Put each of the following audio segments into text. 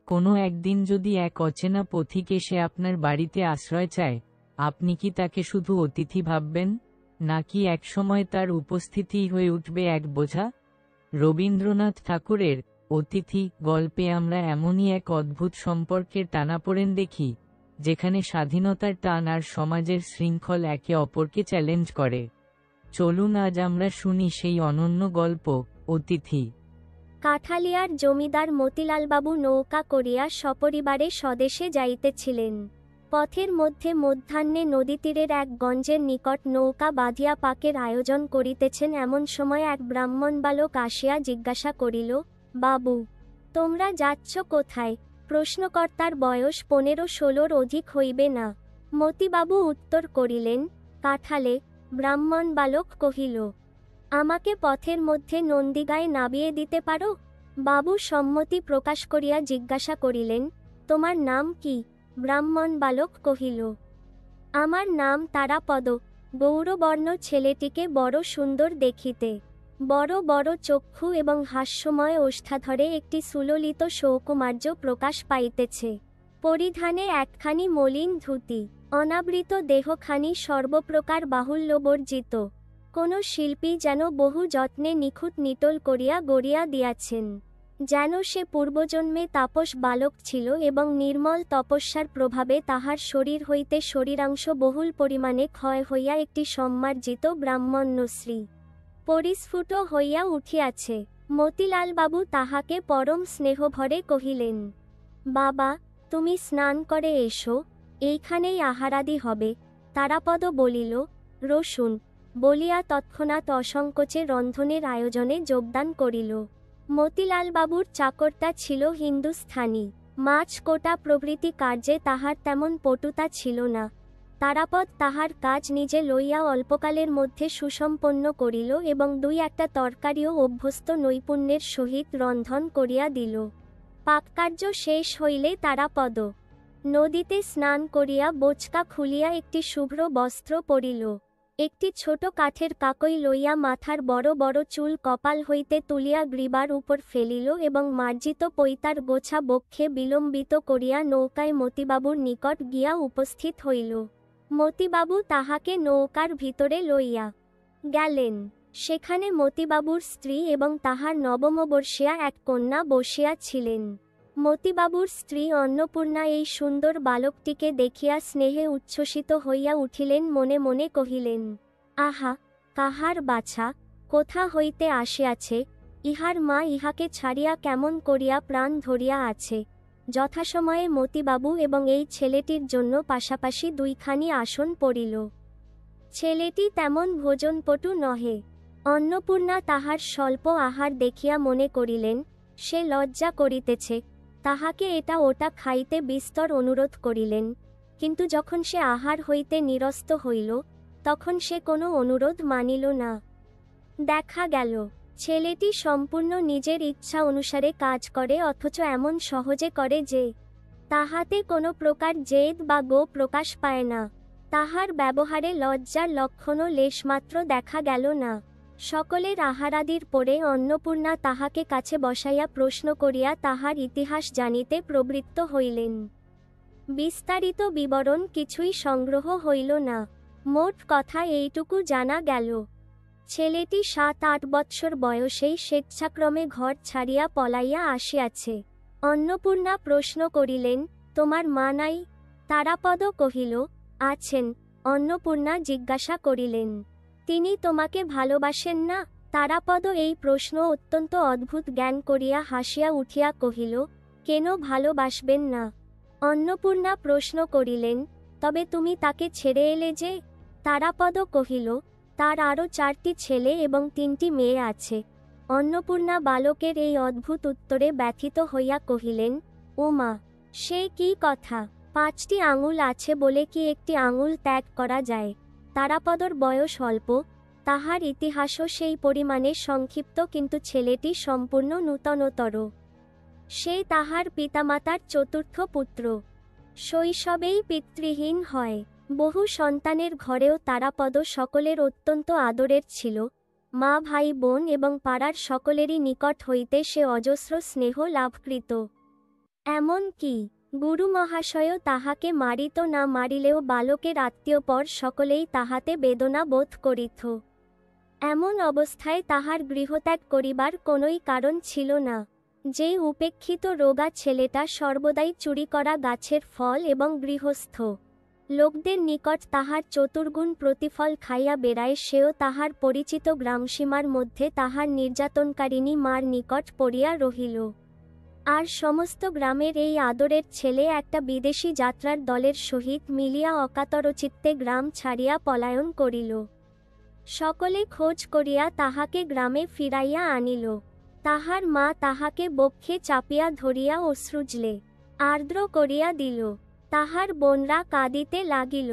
কোনো একদিন যদি এক অচেনা পথিক এসে আপনার বাড়িতে আশ্রয় চায়, আপনি কি তাকে শুধু অতিথি ভাববেন, নাকি একসময় তার উপস্থিতিই হয়ে উঠবে এক বোঝা? রবীন্দ্রনাথ ঠাকুরের অতিথি গল্পে আমরা এমনই এক অদ্ভুত সম্পর্কের টানাপোড়েন দেখি, যেখানে স্বাধীনতার টান আর সমাজের শৃঙ্খল একে অপরকে চ্যালেঞ্জ করে। চলুন আজ আমরা শুনি সেই অনন্য গল্প, অতিথি। কাঠালিয়ার জমিদার মতিলালবাবু নৌকা করিয়া সপরিবারে স্বদেশে যাইতেছিলেন। পথের মধ্যে মধ্যাহ্নে নদীতীরের এক গঞ্জের নিকট নৌকা বাঁধিয়া পাকের আয়োজন করিতেছেন এমন সময় এক ব্রাহ্মণ বালক আসিয়া জিজ্ঞাসা করিল, বাবু, তোমরা যাচ্ছ কোথায়? প্রশ্নকর্তার বয়স 15-16 অধিক হইবে না। মতিবাবু উত্তর করিলেন, কাঠালে। ব্রাহ্মণ বালক কহিল, আমাকে পথের মধ্যে নন্দীগায় নামিয়ে দিতে পারো? বাবু সম্মতি প্রকাশ করিয়া জিজ্ঞাসা করিলেন, তোমার নাম কি? ব্রাহ্মণ বালক কহিল, আমার নাম তারাপদ। গৌরবর্ণ ছেলেটিকে বড় সুন্দর দেখিতে, বড় বড় চক্ষু এবং হাস্যময় ওষ্ঠাধরে একটি সুললিত সৌকুমার্য প্রকাশ পাইতেছে। পরিধানে একখানি মলিন ধুতি, অনাবৃত দেহখানি সর্বপ্রকার বাহুল্যবর্জিত। কোন শিল্পী যেন বহু যত্নে নিখুঁত নিটোল করিয়া গড়িয়া দিয়াছেন, যেন সে পূর্বজন্মে তাপস বালক ছিল এবং নির্মল তপস্যার প্রভাবে তাহার শরীর হইতে শরীরাংশ বহুল পরিমাণে ক্ষয় হইয়া একটি সম্মার্জিত ব্রাহ্মণ্যশ্রী পরিস্ফুট হইয়া উঠিয়াছে। মতিলালবাবু তাহাকে পরম স্নেহভরে কহিলেন, বাবা, তুমি স্নান করে এসো, এইখানেই আহারাদি হবে। তারাপদ বলিল, রসুন, বলিয়া তৎক্ষণাৎ অসংকোচে রন্ধনের আয়োজনে যোগদান করিল। মতিলালবাবুর চাকরটা ছিল হিন্দুস্থানি। মাছ কোটা প্রভৃতি কার্যে তাহার তেমন পটুতা ছিল না। তারাপদ তাহার কাজ নিজে লইয়া অল্পকালের মধ্যে সুসম্পন্ন করিল এবং 2-1টা তরকারিও অভ্যস্ত নৈপুণ্যের সহিত রন্ধন করিয়া দিল। পাককার্য শেষ হইলে তারাপদ নদীতে স্নান করিয়া বোচকা খুলিয়া একটি শুভ্র বস্ত্র পরিল। একটি ছোট কাঠের কাকই লইয়া মাথার বড় বড় চুল কপাল হইতে তুলিয়া গ্রীবার উপর ফেলিল এবং মার্জিত পৈতার গোছা বক্ষে বিলম্বিত করিয়া নৌকায় মতিবাবুর নিকট গিয়া উপস্থিত হইল। মতিবাবু তাহাকে নৌকার ভিতরে লইয়া গেলেন। সেখানে মতিবাবুর স্ত্রী এবং তাহার নবমবর্ষীয়া এক কন্যা বসিয়া ছিলেন। মতিবাবুর স্ত্রী অন্নপূর্ণা এই সুন্দর বালকটিকে দেখিয়া স্নেহে উচ্ছ্বসিত হইয়া উঠিলেন, মনে মনে কহিলেন, আহা, কাহার বাছা, কোথা হইতে আসিয়াছে, ইহার মা ইহাকে ছাড়িয়া কেমন করিয়া প্রাণ ধরিয়া আছে। যথাসময়ে মতিবাবু এবং এই ছেলেটির জন্য পাশাপাশি 2খানি আসন পড়িল। ছেলেটি তেমন ভোজনপটু নহে। অন্নপূর্ণা তাহার স্বল্প আহার দেখিয়া মনে করিলেন, সে লজ্জা করিতেছে, তাহাকে এটা ওটা খাইতে বিস্তর অনুরোধ করিলেন। কিন্তু যখন সে আহার হইতে নিরস্ত হইল, তখন সে কোনো অনুরোধ মানিল না। দেখা গেল, ছেলেটি সম্পূর্ণ নিজের ইচ্ছা অনুসারে কাজ করে, অথচ এমন সহজে করে যে তাহাতে কোনো প্রকার জেদ বা গো প্রকাশ পায় না। তাহার ব্যবহারে লজ্জার লক্ষণও লেশমাত্র দেখা গেল না। সকলের আহারাদির পরে অন্নপূর্ণা তাহাকে কাছে বসাইয়া প্রশ্ন করিয়া তাহার ইতিহাস জানিতে প্রবৃত্ত হইলেন। বিস্তারিত বিবরণ কিছুই সংগ্রহ হইল না। মোট কথা এইটুকু জানা গেল, ছেলেটি 7-8 বৎসর বয়সেই স্বেচ্ছাক্রমে ঘর ছাড়িয়া পলাইয়া আসিয়াছে। অন্নপূর্ণা প্রশ্ন করিলেন, তোমার মা নাই? তারাপদ কহিল, আছেন। অন্নপূর্ণা জিজ্ঞাসা করিলেন, তিনি তোমাকে ভালোবাসেন না? তারাপদ এই প্রশ্ন অত্যন্ত অদ্ভুত জ্ঞান করিয়া হাসিয়া উঠিয়া কহিল, কেন ভালোবাসবেন না? অন্নপূর্ণা প্রশ্ন করিলেন, তবে তুমি তাকে ছেড়ে এলে যে? তারাপদ কহিল, তার আরও 4টি ছেলে এবং 3টি মেয়ে আছে। অন্নপূর্ণা বালকের এই অদ্ভুত উত্তরে ব্যথিত হইয়া কহিলেন, ও মা, সে কি কথা? 5টি আঙুল আছে বলে কি একটি আঙুল ত্যাগ করা যায়? তারাপদর বয়স অল্প, তাহার ইতিহাসও সেই পরিমাণে সংক্ষিপ্ত, কিন্তু ছেলেটি সম্পূর্ণ নূতনতর। সে তাহার পিতামাতার 4র্থ পুত্র। শৈশবেই পিতৃহীন হয়। বহু সন্তানের ঘরেও তারাপদ সকলের অত্যন্ত আদরের ছিল। মা, ভাই, বোন এবং পাড়ার সকলেরই নিকট হইতে সে অজস্র স্নেহ লাভকৃত। এমন কি গুরু মহাশয়ও তাহাকে মারিত না মারিলেও বালকের আত্মীয়পর সকলেই তাহাতে বেদনা বোধ করিত। এমন অবস্থায় তাহার গৃহত্যাগ করিবার কোনোই কারণ ছিল না। যে উপেক্ষিত রোগা ছেলেটা সর্বদাই চুরি করা গাছের ফল এবং গৃহস্থ লোকদের নিকট তাহার চতুর্গুণ প্রতিফল খাইয়া বেড়ায়, সেও তাহার পরিচিত গ্রামসীমার মধ্যে তাহার নির্যাতনকারিণী মার নিকট পড়িয়া রহিল। আর সমস্ত গ্রামের এই আদরের ছেলে একটা বিদেশী যাত্রার দলের সহিত মিলিয়া অকাতরচিত্তে গ্রাম ছাড়িয়া পলায়ন করিল। সকলে খোঁজ করিয়া তাহাকে গ্রামে ফিরাইয়া আনিল। তাহার মা তাহাকে বক্ষে চাপিয়া ধরিয়া অশ্রুজলে আর্দ্র করিয়া দিল। তাহার বোনরা কাঁদিতে লাগিল।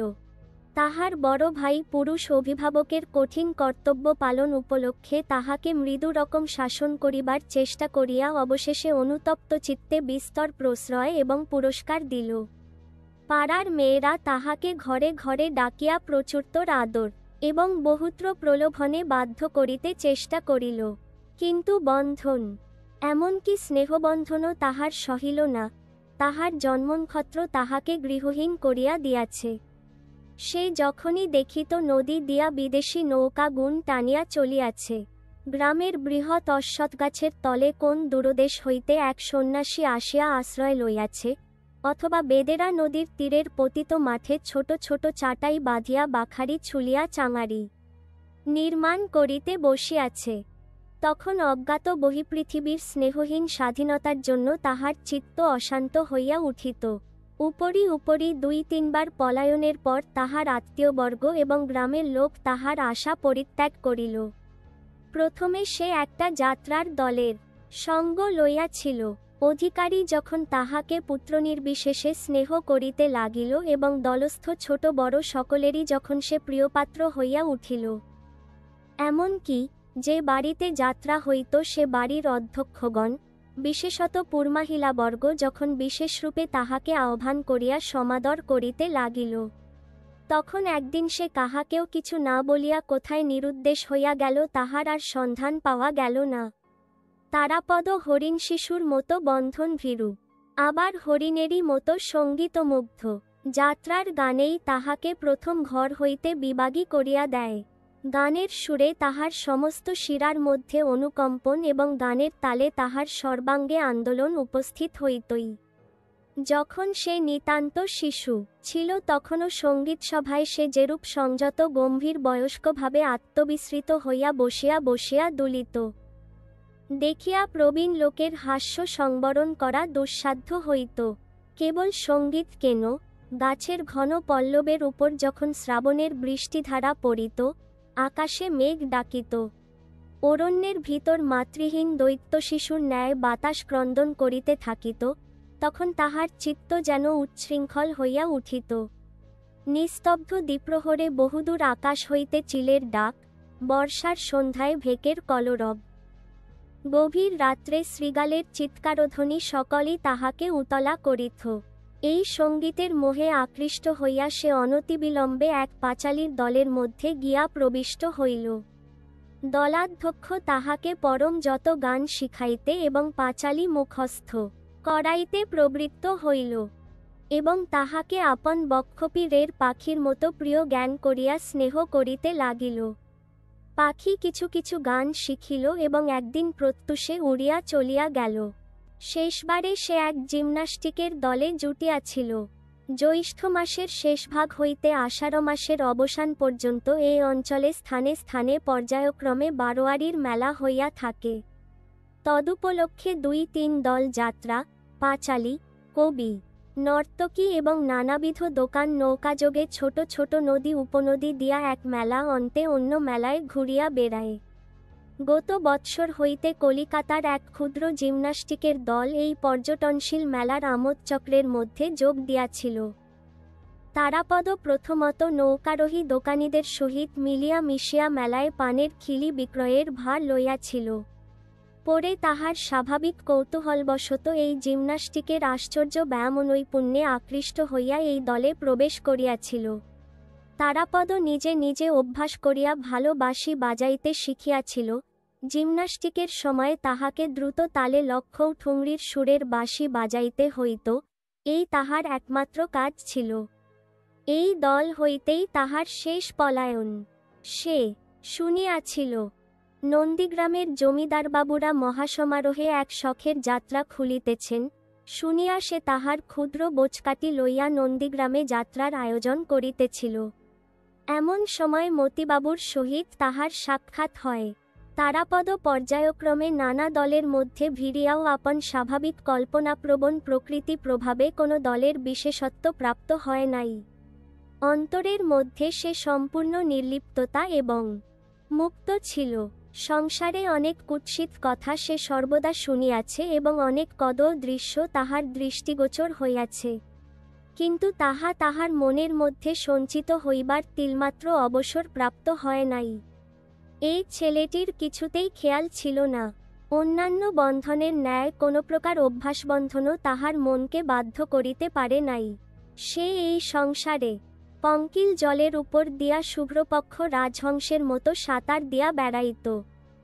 তাহার বড় ভাই পুরুষ অভিভাবকের কঠিন কর্তব্য পালন উপলক্ষে তাহাকে মৃদু রকম শাসন করিবার চেষ্টা করিয়া অবশেষে অনুতপ্ত চিত্তে বিস্তর প্রশ্রয় এবং পুরস্কার দিল। পাড়ার মেয়েরা তাহাকে ঘরে ঘরে ডাকিয়া প্রচুরতর আদর এবং বহুত্র প্রলোভনে বাধ্য করিতে চেষ্টা করিল, কিন্তু বন্ধন, এমনকি স্নেহবন্ধনও তাহার সহিল না। তাহার জন্মনক্ষত্র তাহাকে গৃহহীন করিয়া দিয়াছে। সে যখনই দেখিত নদী দিয়া বিদেশী নৌকা গুণ টানিয়া চলিয়াছে, গ্রামের বৃহৎ অশ্বত্থগাছের তলে কোন দূরদেশ হইতে এক সন্ন্যাসী আসিয়া আশ্রয় লইয়াছে, অথবা বেদেরা নদীর তীরের পতিত মাঠে ছোট ছোট চাটাই বাঁধিয়া বাখারি ছুলিয়া চাঙারি নির্মাণ করিতে বসিয়াছে, তখন অজ্ঞাত বহিঃপৃথিবীর স্নেহহীন স্বাধীনতার জন্য তাহার চিত্ত অশান্ত হইয়া উঠিত। উপরি উপরি ২-৩ বার পলায়নের পর তাহার আত্মীয়বর্গ এবং গ্রামের লোক তাহার আশা পরিত্যাগ করিল। প্রথমে সে একটা যাত্রার দলের সঙ্গ লইয়াছিল। অধিকারী যখন তাহাকে পুত্রনির্বিশেষে স্নেহ করিতে লাগিল এবং দলস্থ ছোট বড় সকলেরই যখন সে প্রিয়পাত্র হইয়া উঠিল, এমনকি যে বাড়িতে যাত্রা হইত সে বাড়ির অধ্যক্ষগণ, বিশেষত পুরমাহিলাবর্গ যখন বিশেষরূপে তাহাকে আহ্বান করিয়া সমাদর করিতে লাগিল, তখন একদিন সে কাহাকেও কিছু না বলিয়া কোথায় নিরুদ্দেশ হইয়া গেল তাহার আর সন্ধান পাওয়া গেল না। তারাপদ হরিণ শিশুর মতো বন্ধন ভীরু, আবার হরিণেরই মতো সঙ্গীতমুগ্ধ যাত্রার গানেই তাহাকে প্রথম ঘর হইতে বিবাগী করিয়া দেয়। গানের সুরে তাহার সমস্ত শিরার মধ্যে অনুকম্পন এবং গানের তালে তাহার সর্বাঙ্গে আন্দোলন উপস্থিত হইতই। যখন সে নিতান্ত শিশু ছিল তখনও সঙ্গীতসভায় সে যেরূপ সংযত গম্ভীর বয়স্কভাবে আত্মবিস্মৃত হইয়া বসিয়া বসিয়া দুলিত, দেখিয়া প্রবীণ লোকের হাস্য সংবরণ করা দুঃসাধ্য হইত। কেবল সঙ্গীত কেন, গাছের ঘন পল্লবের উপর যখন শ্রাবণের বৃষ্টিধারা পড়িত, আকাশে মেঘ ডাকিত, অরণ্যের ভিতর মাতৃহীন দৈত্য শিশুর ন্যায় বাতাস ক্রন্দন করিতে থাকিত, তখন তাহার চিত্ত যেন উচ্ছৃঙ্খল হইয়া উঠিত। নিস্তব্ধ দ্বিপ্রহরে বহুদূর আকাশ হইতে চিলের ডাক, বর্ষার সন্ধ্যায় ভেকের কলরব, গভীর রাত্রে শৃগালের চিৎকারধ্বনি সকলই তাহাকে উতলা করিত। এই সঙ্গীতের মোহে আকৃষ্ট হইয়া সে অনতিবিলম্বে এক পাঁচালীর দলের মধ্যে গিয়া প্রবিষ্ট হইল। দলাধ্যক্ষ তাহাকে পরম যত গান শিখাইতে এবং পাঁচালী মুখস্থ করাইতে প্রবৃত্ত হইল, এবং তাহাকে আপন বক্ষপীরের পাখির মতো প্রিয় জ্ঞান করিয়া স্নেহ করিতে লাগিল। পাখি কিছু কিছু গান শিখিল এবং একদিন প্রত্যুষে উড়িয়া চলিয়া গেল। শেষবারে সে এক জিমনাস্টিকের দলে জুটিয়াছিল। জ্যৈষ্ঠ মাসের শেষভাগ হইতে আষাঢ় মাসের অবসান পর্যন্ত এই অঞ্চলে স্থানে স্থানে পর্যায়ক্রমে বারোয়ারির মেলা হইয়া থাকে। তদুপলক্ষে ২-৩ দল যাত্রা, পাঁচালী, কবি, নর্তকী এবং নানাবিধ দোকান নৌকাযোগে ছোট ছোট নদী উপনদী দিয়া এক মেলা অন্তে অন্য মেলায় ঘুরিয়া বেড়ায়। গত বৎসর হইতে কলিকাতার এক ক্ষুদ্র জিমনাস্টিকের দল এই পর্যটনশীল মেলার আমোদচক্রের মধ্যে যোগ দিয়াছিল। তারাপদ প্রথমত নৌকারোহী দোকানীদের সহিত মিলিয়া মিশিয়া মেলায় পানের খিলি বিক্রয়ের ভার লইয়াছিল। পরে তাহার স্বাভাবিক কৌতূহলবশত এই জিমনাস্টিকের আশ্চর্য ব্যায়ামনৈপুণ্যে আকৃষ্ট হইয়া এই দলে প্রবেশ করিয়াছিল। তারাপদ নিজে নিজে অভ্যাস করিয়া ভালো বাঁশি বাজাইতে শিখিয়াছিল, জিমনাস্টিকের সময় তাহাকে দ্রুত তালে লক্ষৌ ঠুংরির সুরের বাঁশি বাজাইতে হইত, এই তাহার একমাত্র কাজ ছিল। এই দল হইতেই তাহার শেষ পলায়ন সে শুনিয়াছিল। নন্দীগ্রামের জমিদারবাবুরা মহাসমারোহে এক শখের যাত্রা খুলিতেছেন, শুনিয়া সে তাহার ক্ষুদ্র বোচকাটি লইয়া নন্দীগ্রামে যাত্রার আয়োজন করিতেছিল। এমন সময় মতিবাবুর সহিত তাহার সাক্ষাৎ হয়। তারাপদ পর্যায়ক্রমে নানা দলের মধ্যে ভিড়িয়াও আপন স্বাভাবিক কল্পনাপ্রবণ প্রকৃতি প্রভাবে কোনো দলের বিশেষত্ব প্রাপ্ত হয় নাই। অন্তরের মধ্যে সে সম্পূর্ণ নির্লিপ্ততা এবং মুক্ত ছিল। সংসারে অনেক কুৎসিত কথা সে সর্বদা শুনিয়াছে এবং অনেক কদর দৃশ্য তাহার দৃষ্টিগোচর হইয়াছে, কিন্তু তাহা তাহার মনের মধ্যে সঞ্চিত হইবার তিলমাত্র অবসর প্রাপ্ত হয় নাই। এই ছেলেটির কিছুতেই খেয়াল ছিল না। অন্যান্য বন্ধনের ন্যায় কোনো প্রকার অভ্যাসবন্ধনও তাহার মনকে বাধ্য করিতে পারে নাই। সে এই সংসারে পঙ্কিল জলের উপর দিয়া শুভ্রপক্ষ রাজহংসের মতো সাঁতার দিয়া বেড়াইত।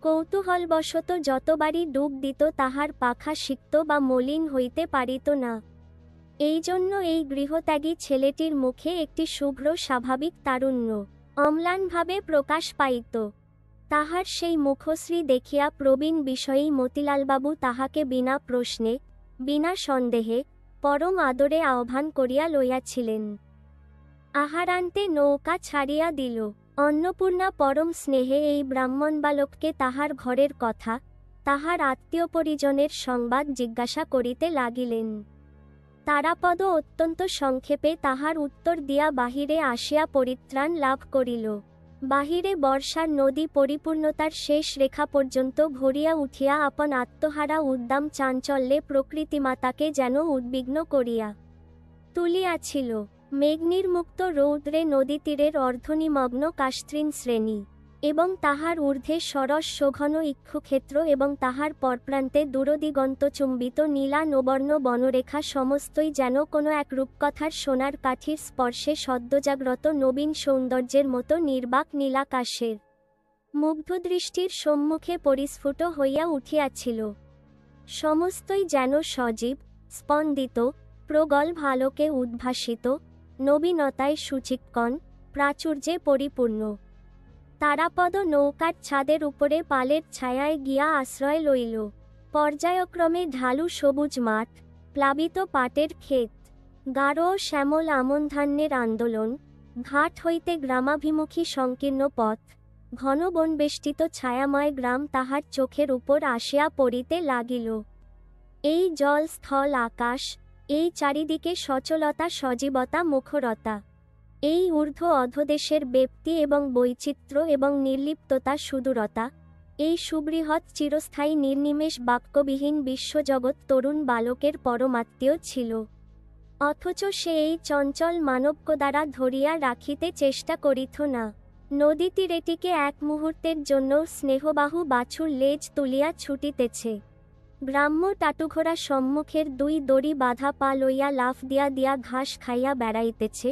কৌতূহলবশত যতবারই ডুব দিত তাহার পাখা সিক্ত বা মলিন হইতে পারিত না। এই জন্য এই গৃহত্যাগী ছেলেটির মুখে একটি শুভ্র স্বাভাবিক তারুণ্য অম্লানভাবে প্রকাশ পাইত। তাহার সেই মুখশ্রী দেখিয়া প্রবীণ বিষয়ী মতিলালবাবু তাহাকে বিনা প্রশ্নে, বিনা সন্দেহে, পরম আদরে আহ্বান করিয়া লইয়াছিলেন। আহারান্তে নৌকা ছাড়িয়া দিল। অন্নপূর্ণা পরম স্নেহে এই ব্রাহ্মণ বালককে তাহার ঘরের কথা, তাহার আত্মীয় পরিজনের সংবাদ জিজ্ঞাসা করিতে লাগিলেন। তারাপদ অত্যন্ত সংক্ষেপে তাহার উত্তর দিয়া বাহিরে আসিয়া পরিত্রাণ লাভ করিল। বাহিরে বর্ষার নদী পরিপূর্ণতার শেষ রেখা পর্যন্ত ভরিয়া উঠিয়া আপন আত্মহারা উদ্দাম চাঞ্চল্যে প্রকৃতিমাতাকে যেন উদ্বিগ্ন করিয়া তুলিয়াছিল। মেঘনির্মুক্ত রৌদ্রে নদীতীরের অর্ধনিমগ্ন কাশতৃণ শ্রেণী এবং তাহার ঊর্ধ্বে সরস শোঘন ইক্ষুক্ষেত্র এবং তাহার পরপ্রান্তে দূরদিগন্তচুম্বিত নীলা নবর্ণ বনরেখা সমস্তই যেন কোনো এক রূপকথার সোনার কাঠির স্পর্শে সদ্যজাগ্রত নবীন সৌন্দর্যের মতো নির্বাক নীলাকাশের মুগ্ধদৃষ্টির সম্মুখে পরিস্ফুট হইয়া উঠিয়াছিল। সমস্তই যেন সজীব, স্পন্দিত, প্রগল্ভ আলোকে উদ্ভাসিত, নবীনতায় সুচিক্কণ, প্রাচুর্যে পরিপূর্ণ। তারাপদ নৌকার ছাদের উপরে পালের ছায়ায় গিয়া আশ্রয় লইল। পর্যায়ক্রমে ঢালু সবুজ মাঠ, প্লাবিত পাটের ক্ষেত, গাঢ় ও শ্যামল আমনধান্যের আন্দোলন, ঘাট হইতে গ্রামাভিমুখী সংকীর্ণ পথ, ঘন বনবেষ্টিত ছায়াময় গ্রাম তাহার চোখের উপর আসিয়া পড়িতে লাগিল। এই জল স্থল আকাশ, এই চারিদিকে সচলতা সজীবতা মুখরতা, এই ঊর্ধ্ব অধোদেশের ব্যাপ্তি এবং বৈচিত্র্য এবং নির্লিপ্ততা সুদূরতা, এই সুবৃহৎ চিরস্থায়ী নির্নিমেষ বাক্যবিহীন বিশ্বজগৎ তরুণ বালকের পরমাত্মীয় ছিল। অথচ সে এই চঞ্চল মানবকে দ্বারা ধরিয়া রাখিতে চেষ্টা করিত না। নদীতীরেটিকে এক মুহূর্তের জন্য স্নেহবাহু বাছুর লেজ তুলিয়া ছুটিতেছে। গ্রাম্য টাটুঘোড়া সম্মুখের দুই দড়ি বাঁধা পা লইয়া লাফ দিয়া দিয়া ঘাস খাইয়া বেড়াইতেছে।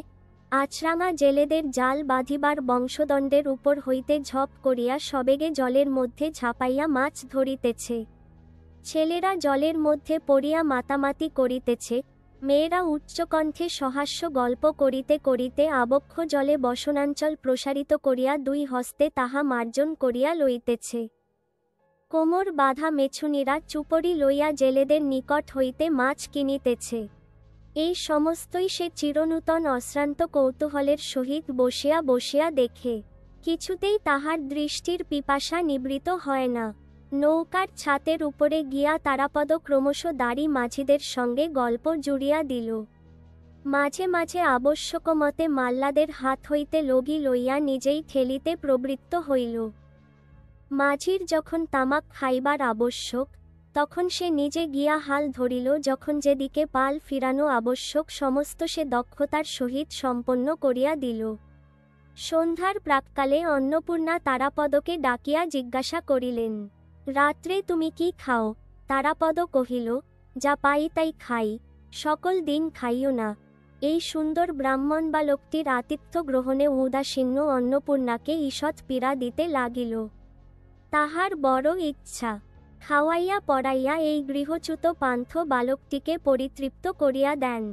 আচরাঙা জেলেদের জাল বাঁধিবার বংশদণ্ডের উপর হইতে ঝপ করিয়া সবেগে জলের মধ্যে ঝাঁপাইয়া মাছ ধরিতেছে। ছেলেরা জলের মধ্যে পড়িয়া মাতামাতি করিতেছে, মেয়েরা উচ্চকণ্ঠে সহাস্য গল্প করিতে করিতে আবক্ষ জলে বসনাঞ্চল প্রসারিত করিয়া দুই হস্তে তাহা মার্জন করিয়া লইতেছে। কোমর বাঁধা মেছুনীরা চুপড়ি লইয়া জেলেদের নিকট হইতে মাছ কিনিতেছে। এই সমস্তই সে চিরনূতন অশ্রান্ত কৌতূহলের সহিত বসিয়া বসিয়া দেখে। কিছুতেই তাহার দৃষ্টির পিপাসা নিবৃত হয় না। নৌকার ছাতের উপরে গিয়া তারাপদ ক্রমশ দাড়ি মাঝিদের সঙ্গে গল্প জুড়িয়া দিল। মাঝে মাঝে আবশ্যকমতে মাল্লাদের হাত হইতে লগি লইয়া নিজেই ঠেলিতে প্রবৃত্ত হইল। মাঝির যখন তামাক খাইবার আবশ্যক, তখন সে নিজে গিয়া হাল ধরিল। যখন যেদিকে পাল ফিরানো আবশ্যক সমস্ত সে দক্ষতার সহিত সম্পন্ন করিয়া দিল। সন্ধ্যার প্রাক্কালে অন্নপূর্ণা তারাপদকে ডাকিয়া জিজ্ঞাসা করিলেন, রাত্রে তুমি কি খাও? তারাপদ কহিল, যা পাই তাই খাই, সকল দিন খাইও না। এই সুন্দর ব্রাহ্মণ বালকটির আতিথ্য গ্রহণে উদাসীন্য অন্নপূর্ণাকে ঈষৎ পীড়া দিতে লাগিল। তাহার বড় ইচ্ছা খাওয়াইয়া পড়াইয়া এই গৃহচ্যুত পান্থ বালকটিকে পরিতৃপ্ত করিয়া দেন,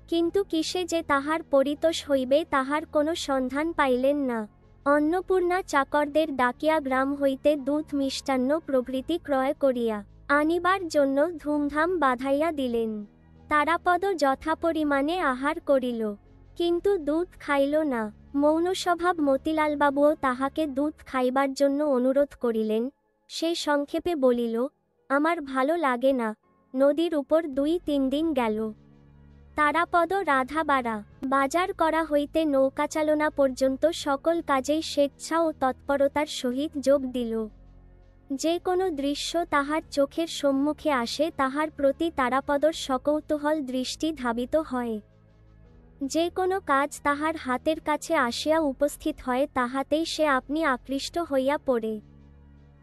কিন্তু কিসে যে তাহার পরিতোষ হইবে তাহার কোনো সন্ধান পাইলেন না। অন্নপূর্ণা চাকরদের ডাকিয়া গ্রাম হইতে দুধ মিষ্টান্ন প্রভৃতি ক্রয় করিয়া আনিবার জন্য ধুমধাম বাধাইয়া দিলেন। তারাপদ যথাপরিমাণে আহার করিল, কিন্তু দুধ খাইল না। মৌনস্বভাব মতিলালবাবুও তাহাকে দুধ খাইবার জন্য অনুরোধ করিলেন। সে সংক্ষেপে বলিল, আমার ভালো লাগে না। নদীর উপর 2-3 দিন গেল। তারাপদ রাধাবাড়া বাজার করা হইতে নৌকাচালনা পর্যন্ত সকল কাজেই স্বেচ্ছা ও তৎপরতার সহিত যোগ দিল। যে কোনো দৃশ্য তাহার চোখের সম্মুখে আসে তাহার প্রতি তারাপদর সকৌতূহল দৃষ্টি ধাবিত হয়। যে কোনো কাজ তাহার হাতের কাছে আসিয়া উপস্থিত হয় তাহাতেই সে আপনি আকৃষ্ট হইয়া পড়ে।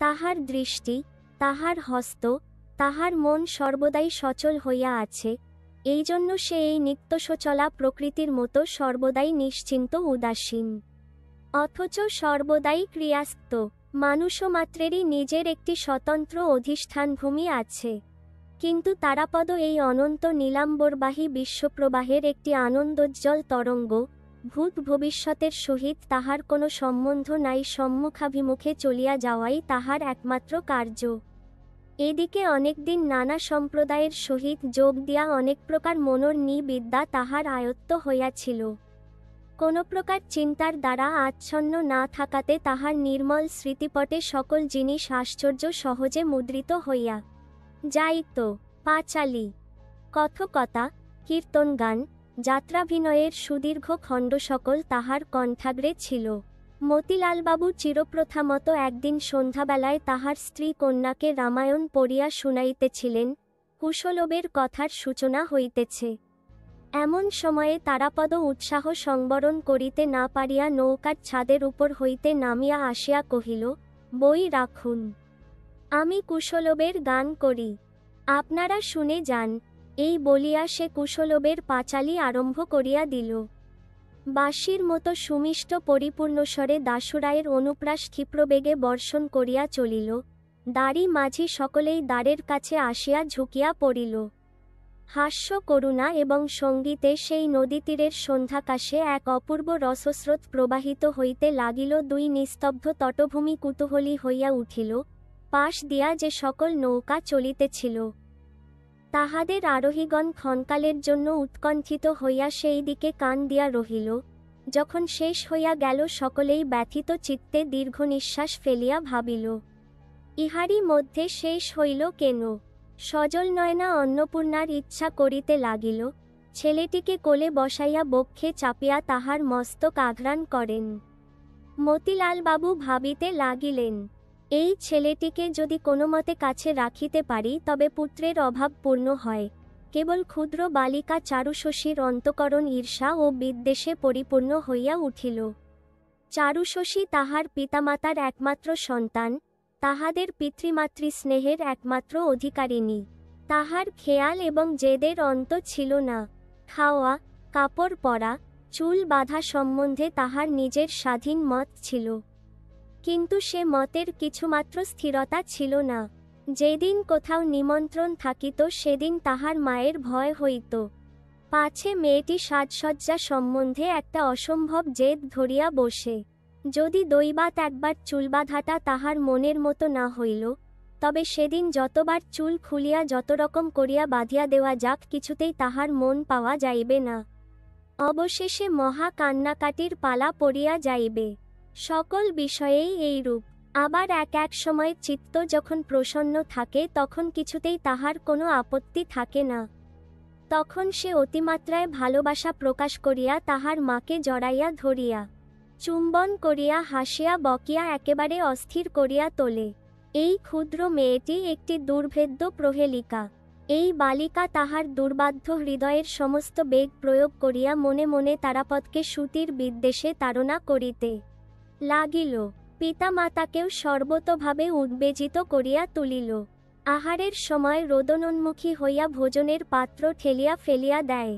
তাহার দৃষ্টি, তাহার হস্ত, তাহার মন সর্বদাই সচল হইয়া আছে। এই জন্য সে এই নিত্যসচলা প্রকৃতির মতো সর্বদাই নিশ্চিন্ত উদাসীন, অথচ সর্বদাই ক্রিয়াস্ত। মানুষমাত্রেরই নিজের একটি স্বতন্ত্র অধিষ্ঠানভূমি আছে, কিন্তু তারাপদ এই অনন্ত নীলাম্বরবাহী বিশ্বপ্রবাহের একটি আনন্দোজ্জ্বল তরঙ্গ। ভূত ভবিষ্যতের সহিত তাহার কোনো সম্বন্ধ নাই, সম্মুখাভিমুখে চলিয়া যাওয়াই তাহার একমাত্র কার্য। এদিকে অনেকদিন নানা সম্প্রদায়ের সহিত যোগ দিয়া অনেক প্রকার মনোনিবিদ্যা তাহার আয়ত্ত হইয়াছিল। কোনো প্রকার চিন্তার দ্বারা আচ্ছন্ন না থাকাতে তাহার নির্মল স্মৃতিপটে সকল জিনিস আশ্চর্য সহজে মুদ্রিত হইয়া যাইত। পাঁচালী, কথকতা, কীর্তনগান, যাত্রাভিনয়ের সুদীর্ঘ খণ্ড সকল তাহার কণ্ঠাগ্রে ছিল। মতিলালবাবু চিরপ্রথামত একদিন সন্ধ্যাবেলায় তাহার স্ত্রী কন্যাকে রামায়ণ পড়িয়া শুনাইতেছিলেন। কুশলবের কথার সূচনা হইতেছে। এমন সময়ে তারাপদ উৎসাহ সংবরণ করিতে না পারিয়া নৌকার ছাদের উপর হইতে নামিয়া আসিয়া কহিল, বই রাখুন, আমি কুশলবের গান করি, আপনারা শুনে যান। এই বলিয়া সে কুশলবের পাঁচালী আরম্ভ করিয়া দিল। বাঁশির মতো সুমিষ্ট পরিপূর্ণস্বরে দাশুরায়ের অনুপ্রাস ক্ষিপ্রবেগে বর্ষণ করিয়া চলিল। দাড়ি মাঝি সকলেই দ্বারের কাছে আসিয়া ঝুঁকিয়া পড়িল। হাস্য, করুণা এবং সঙ্গীতে সেই নদীতীরের সন্ধ্যাকাশে এক অপূর্ব রসস্রোত প্রবাহিত হইতে লাগিল। দুই নিস্তব্ধ তটভূমি কুতূহলী হইয়া উঠিল। পাশ দিয়া যে সকল নৌকা চলিতেছিল তাহাদের আরোহীগণ ক্ষণকালের জন্য উৎকণ্ঠিত হইয়া সেই দিকে কান দিয়া রহিল। যখন শেষ হইয়া গেল সকলেই ব্যথিত চিত্তে দীর্ঘ নিঃশ্বাস ফেলিয়া ভাবিল, ইহারই মধ্যে শেষ হইল কেন? সজল নয়না অন্নপূর্ণার ইচ্ছা করিতে লাগিল ছেলেটিকে কোলে বসাইয়া বক্ষে চাপিয়া তাহার মস্তক আঘ্রাণ করেন। মতিলালবাবু ভাবিতে লাগিলেন, এই ছেলেটিকে যদি কোনোমতে কাছে রাখিতে পারি তবে পুত্রের অভাব পূর্ণ হয়। কেবল ক্ষুদ্র বালিকা চারুশশীর অন্তঃকরণ ঈর্ষা ও বিদ্বেষে পরিপূর্ণ হইয়া উঠিল। চারুশশী তাহার পিতামাতার একমাত্র সন্তান, তাহাদের পিতৃমাতৃ স্নেহের একমাত্র অধিকারিণী। তাহার খেয়াল এবং জেদের অন্ত ছিল না। খাওয়া, কাপড় পরা, চুল বাঁধা সম্বন্ধে তাহার নিজের স্বাধীন মত ছিল, কিন্তু সে মতের কিছুমাত্র স্থিরতা ছিল না। যেদিন কোথাও নিমন্ত্রণ থাকিত সেদিন তাহার মায়ের ভয় হইত, পাছে মেয়েটি সাজসজ্জা সম্বন্ধে একটা অসম্ভব জেদ ধরিয়া বসে। যদি দৈবাত একবার চুলবাঁধাটা তাহার মনের মতো না হইল, তবে সেদিন যতবার চুল খুলিয়া যত রকম করিয়া বাঁধিয়া দেওয়া যাক কিছুতেই তাহার মন পাওয়া যাইবে না। অবশেষে মহা কান্নাকাটির পালা পড়িয়া যাইবে। সকল বিষয়েই এইরূপ। আবার এক সময় চিত্ত যখন প্রসন্ন থাকে তখন কিছুতেই তাহার কোনো আপত্তি থাকে না। তখন সে অতিমাত্রায় ভালোবাসা প্রকাশ করিয়া তাহার মাকে জড়াইয়া ধরিয়া চুম্বন করিয়া হাসিয়া বকিয়া একেবারে অস্থির করিয়া তোলে। এই ক্ষুদ্র মেয়েটি একটি দুর্ভেদ্য প্রহেলিকা। এই বালিকা তাহার দুর্বাধ্য হৃদয়ের সমস্ত বেগ প্রয়োগ করিয়া মনে মনে তারাপদকে সুতির বিদ্বেষে তাড়না করিতে লাগিল। পিতামাতাকেও সর্বতোভাবে উদ্বেজিত করিয়া তুলিল। আহারের সময় রোদনোন্মুখী হইয়া ভোজনের পাত্র ঠেলিয়া ফেলিয়া দেয়।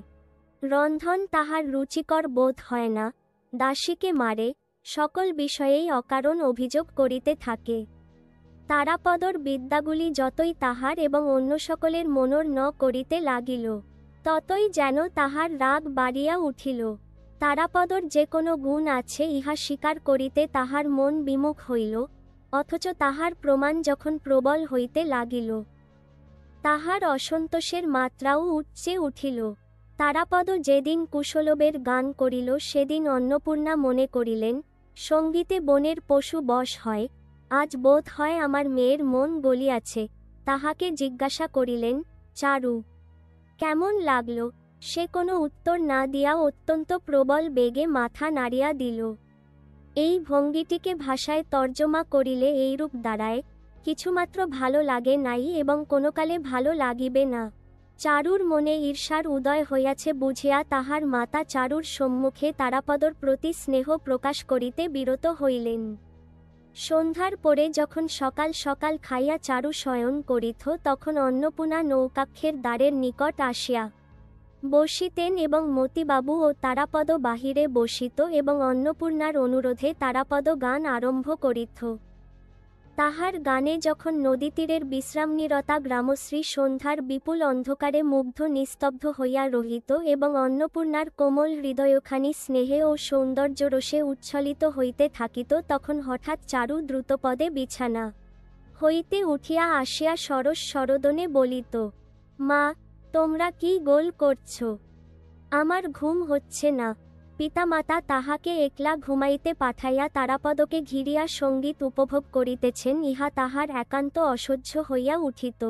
রন্ধন তাহার রুচিকর বোধ হয় না, দাসীকে মারে, সকল বিষয়েই অকারণ অভিযোগ করিতে থাকে। তারাপদর বিদ্যাগুলি যতই তাহার এবং অন্য সকলের মনোর ন করিতে লাগিল, ততই যেন তাহার রাগ বাড়িয়া উঠিল। তারাপদর যে কোনো গুণ আছে ইহা স্বীকার করিতে তাহার মন বিমুখ হইল, অথচ তাহার প্রমাণ যখন প্রবল হইতে লাগিল, তাহার অসন্তোষের মাত্রাও উচ্চে উঠিল। তারাপদ যেদিন কুশলবের গান করিল সেদিন অন্নপূর্ণা মনে করিলেন, সঙ্গীতে বনের পশু বশ হয়, আজ বোধ হয় আমার মেয়ের মন গলিয়াছে। তাহাকে জিজ্ঞাসা করিলেন, চারু, কেমন লাগল? সে কোনো উত্তর না দিয়া অত্যন্ত প্রবল বেগে মাথা নাড়িয়া দিল। এই ভঙ্গিটিকে ভাষায় তর্জমা করিলে এইরূপ দাঁড়ায়, কিছুমাত্র ভালো লাগে নাই এবং কোনোকালে ভালো লাগিবে না। চারুর মনে ঈর্ষার উদয় হইয়াছে বুঝিয়া তাহার মাতা চারুর সম্মুখে তারাপদর প্রতি স্নেহ প্রকাশ করিতে বিরত হইলেন। সন্ধ্যার পরে যখন সকাল সকাল খাইয়া চারু শয়ন করিত তখন অন্নপূর্ণা নৌকাক্ষের দ্বারের নিকট আসিয়া বসিতেন এবং মতিবাবু ও তারাপদ বাহিরে বসিত এবং অন্নপূর্ণার অনুরোধে তারাপদ গান আরম্ভ করিত। তাহার গানে যখন নদীতীরের বিশ্রামনিরতা গ্রামশ্রী সন্ধ্যার বিপুল অন্ধকারে মুগ্ধ নিস্তব্ধ হইয়া রহিত এবং অন্নপূর্ণার কোমল হৃদয়খানি স্নেহে ও সৌন্দর্যরসে উচ্ছ্বলিত হইতে থাকিত, তখন হঠাৎ চারু দ্রুতপদে বিছানা হইতে উঠিয়া আসিয়া সরস সরোদনে বলিত, মা, তোমরা কি গোল করছ? আমার ঘুম হচ্ছে না। পিতামাতা তাহাকে একলা ঘুমাইতে পাঠাইয়া তারাপদকে ঘিরিয়া সঙ্গীত উপভোগ করিতেছেন, ইহা তাহার একান্ত অসহ্য হইয়া উঠিত।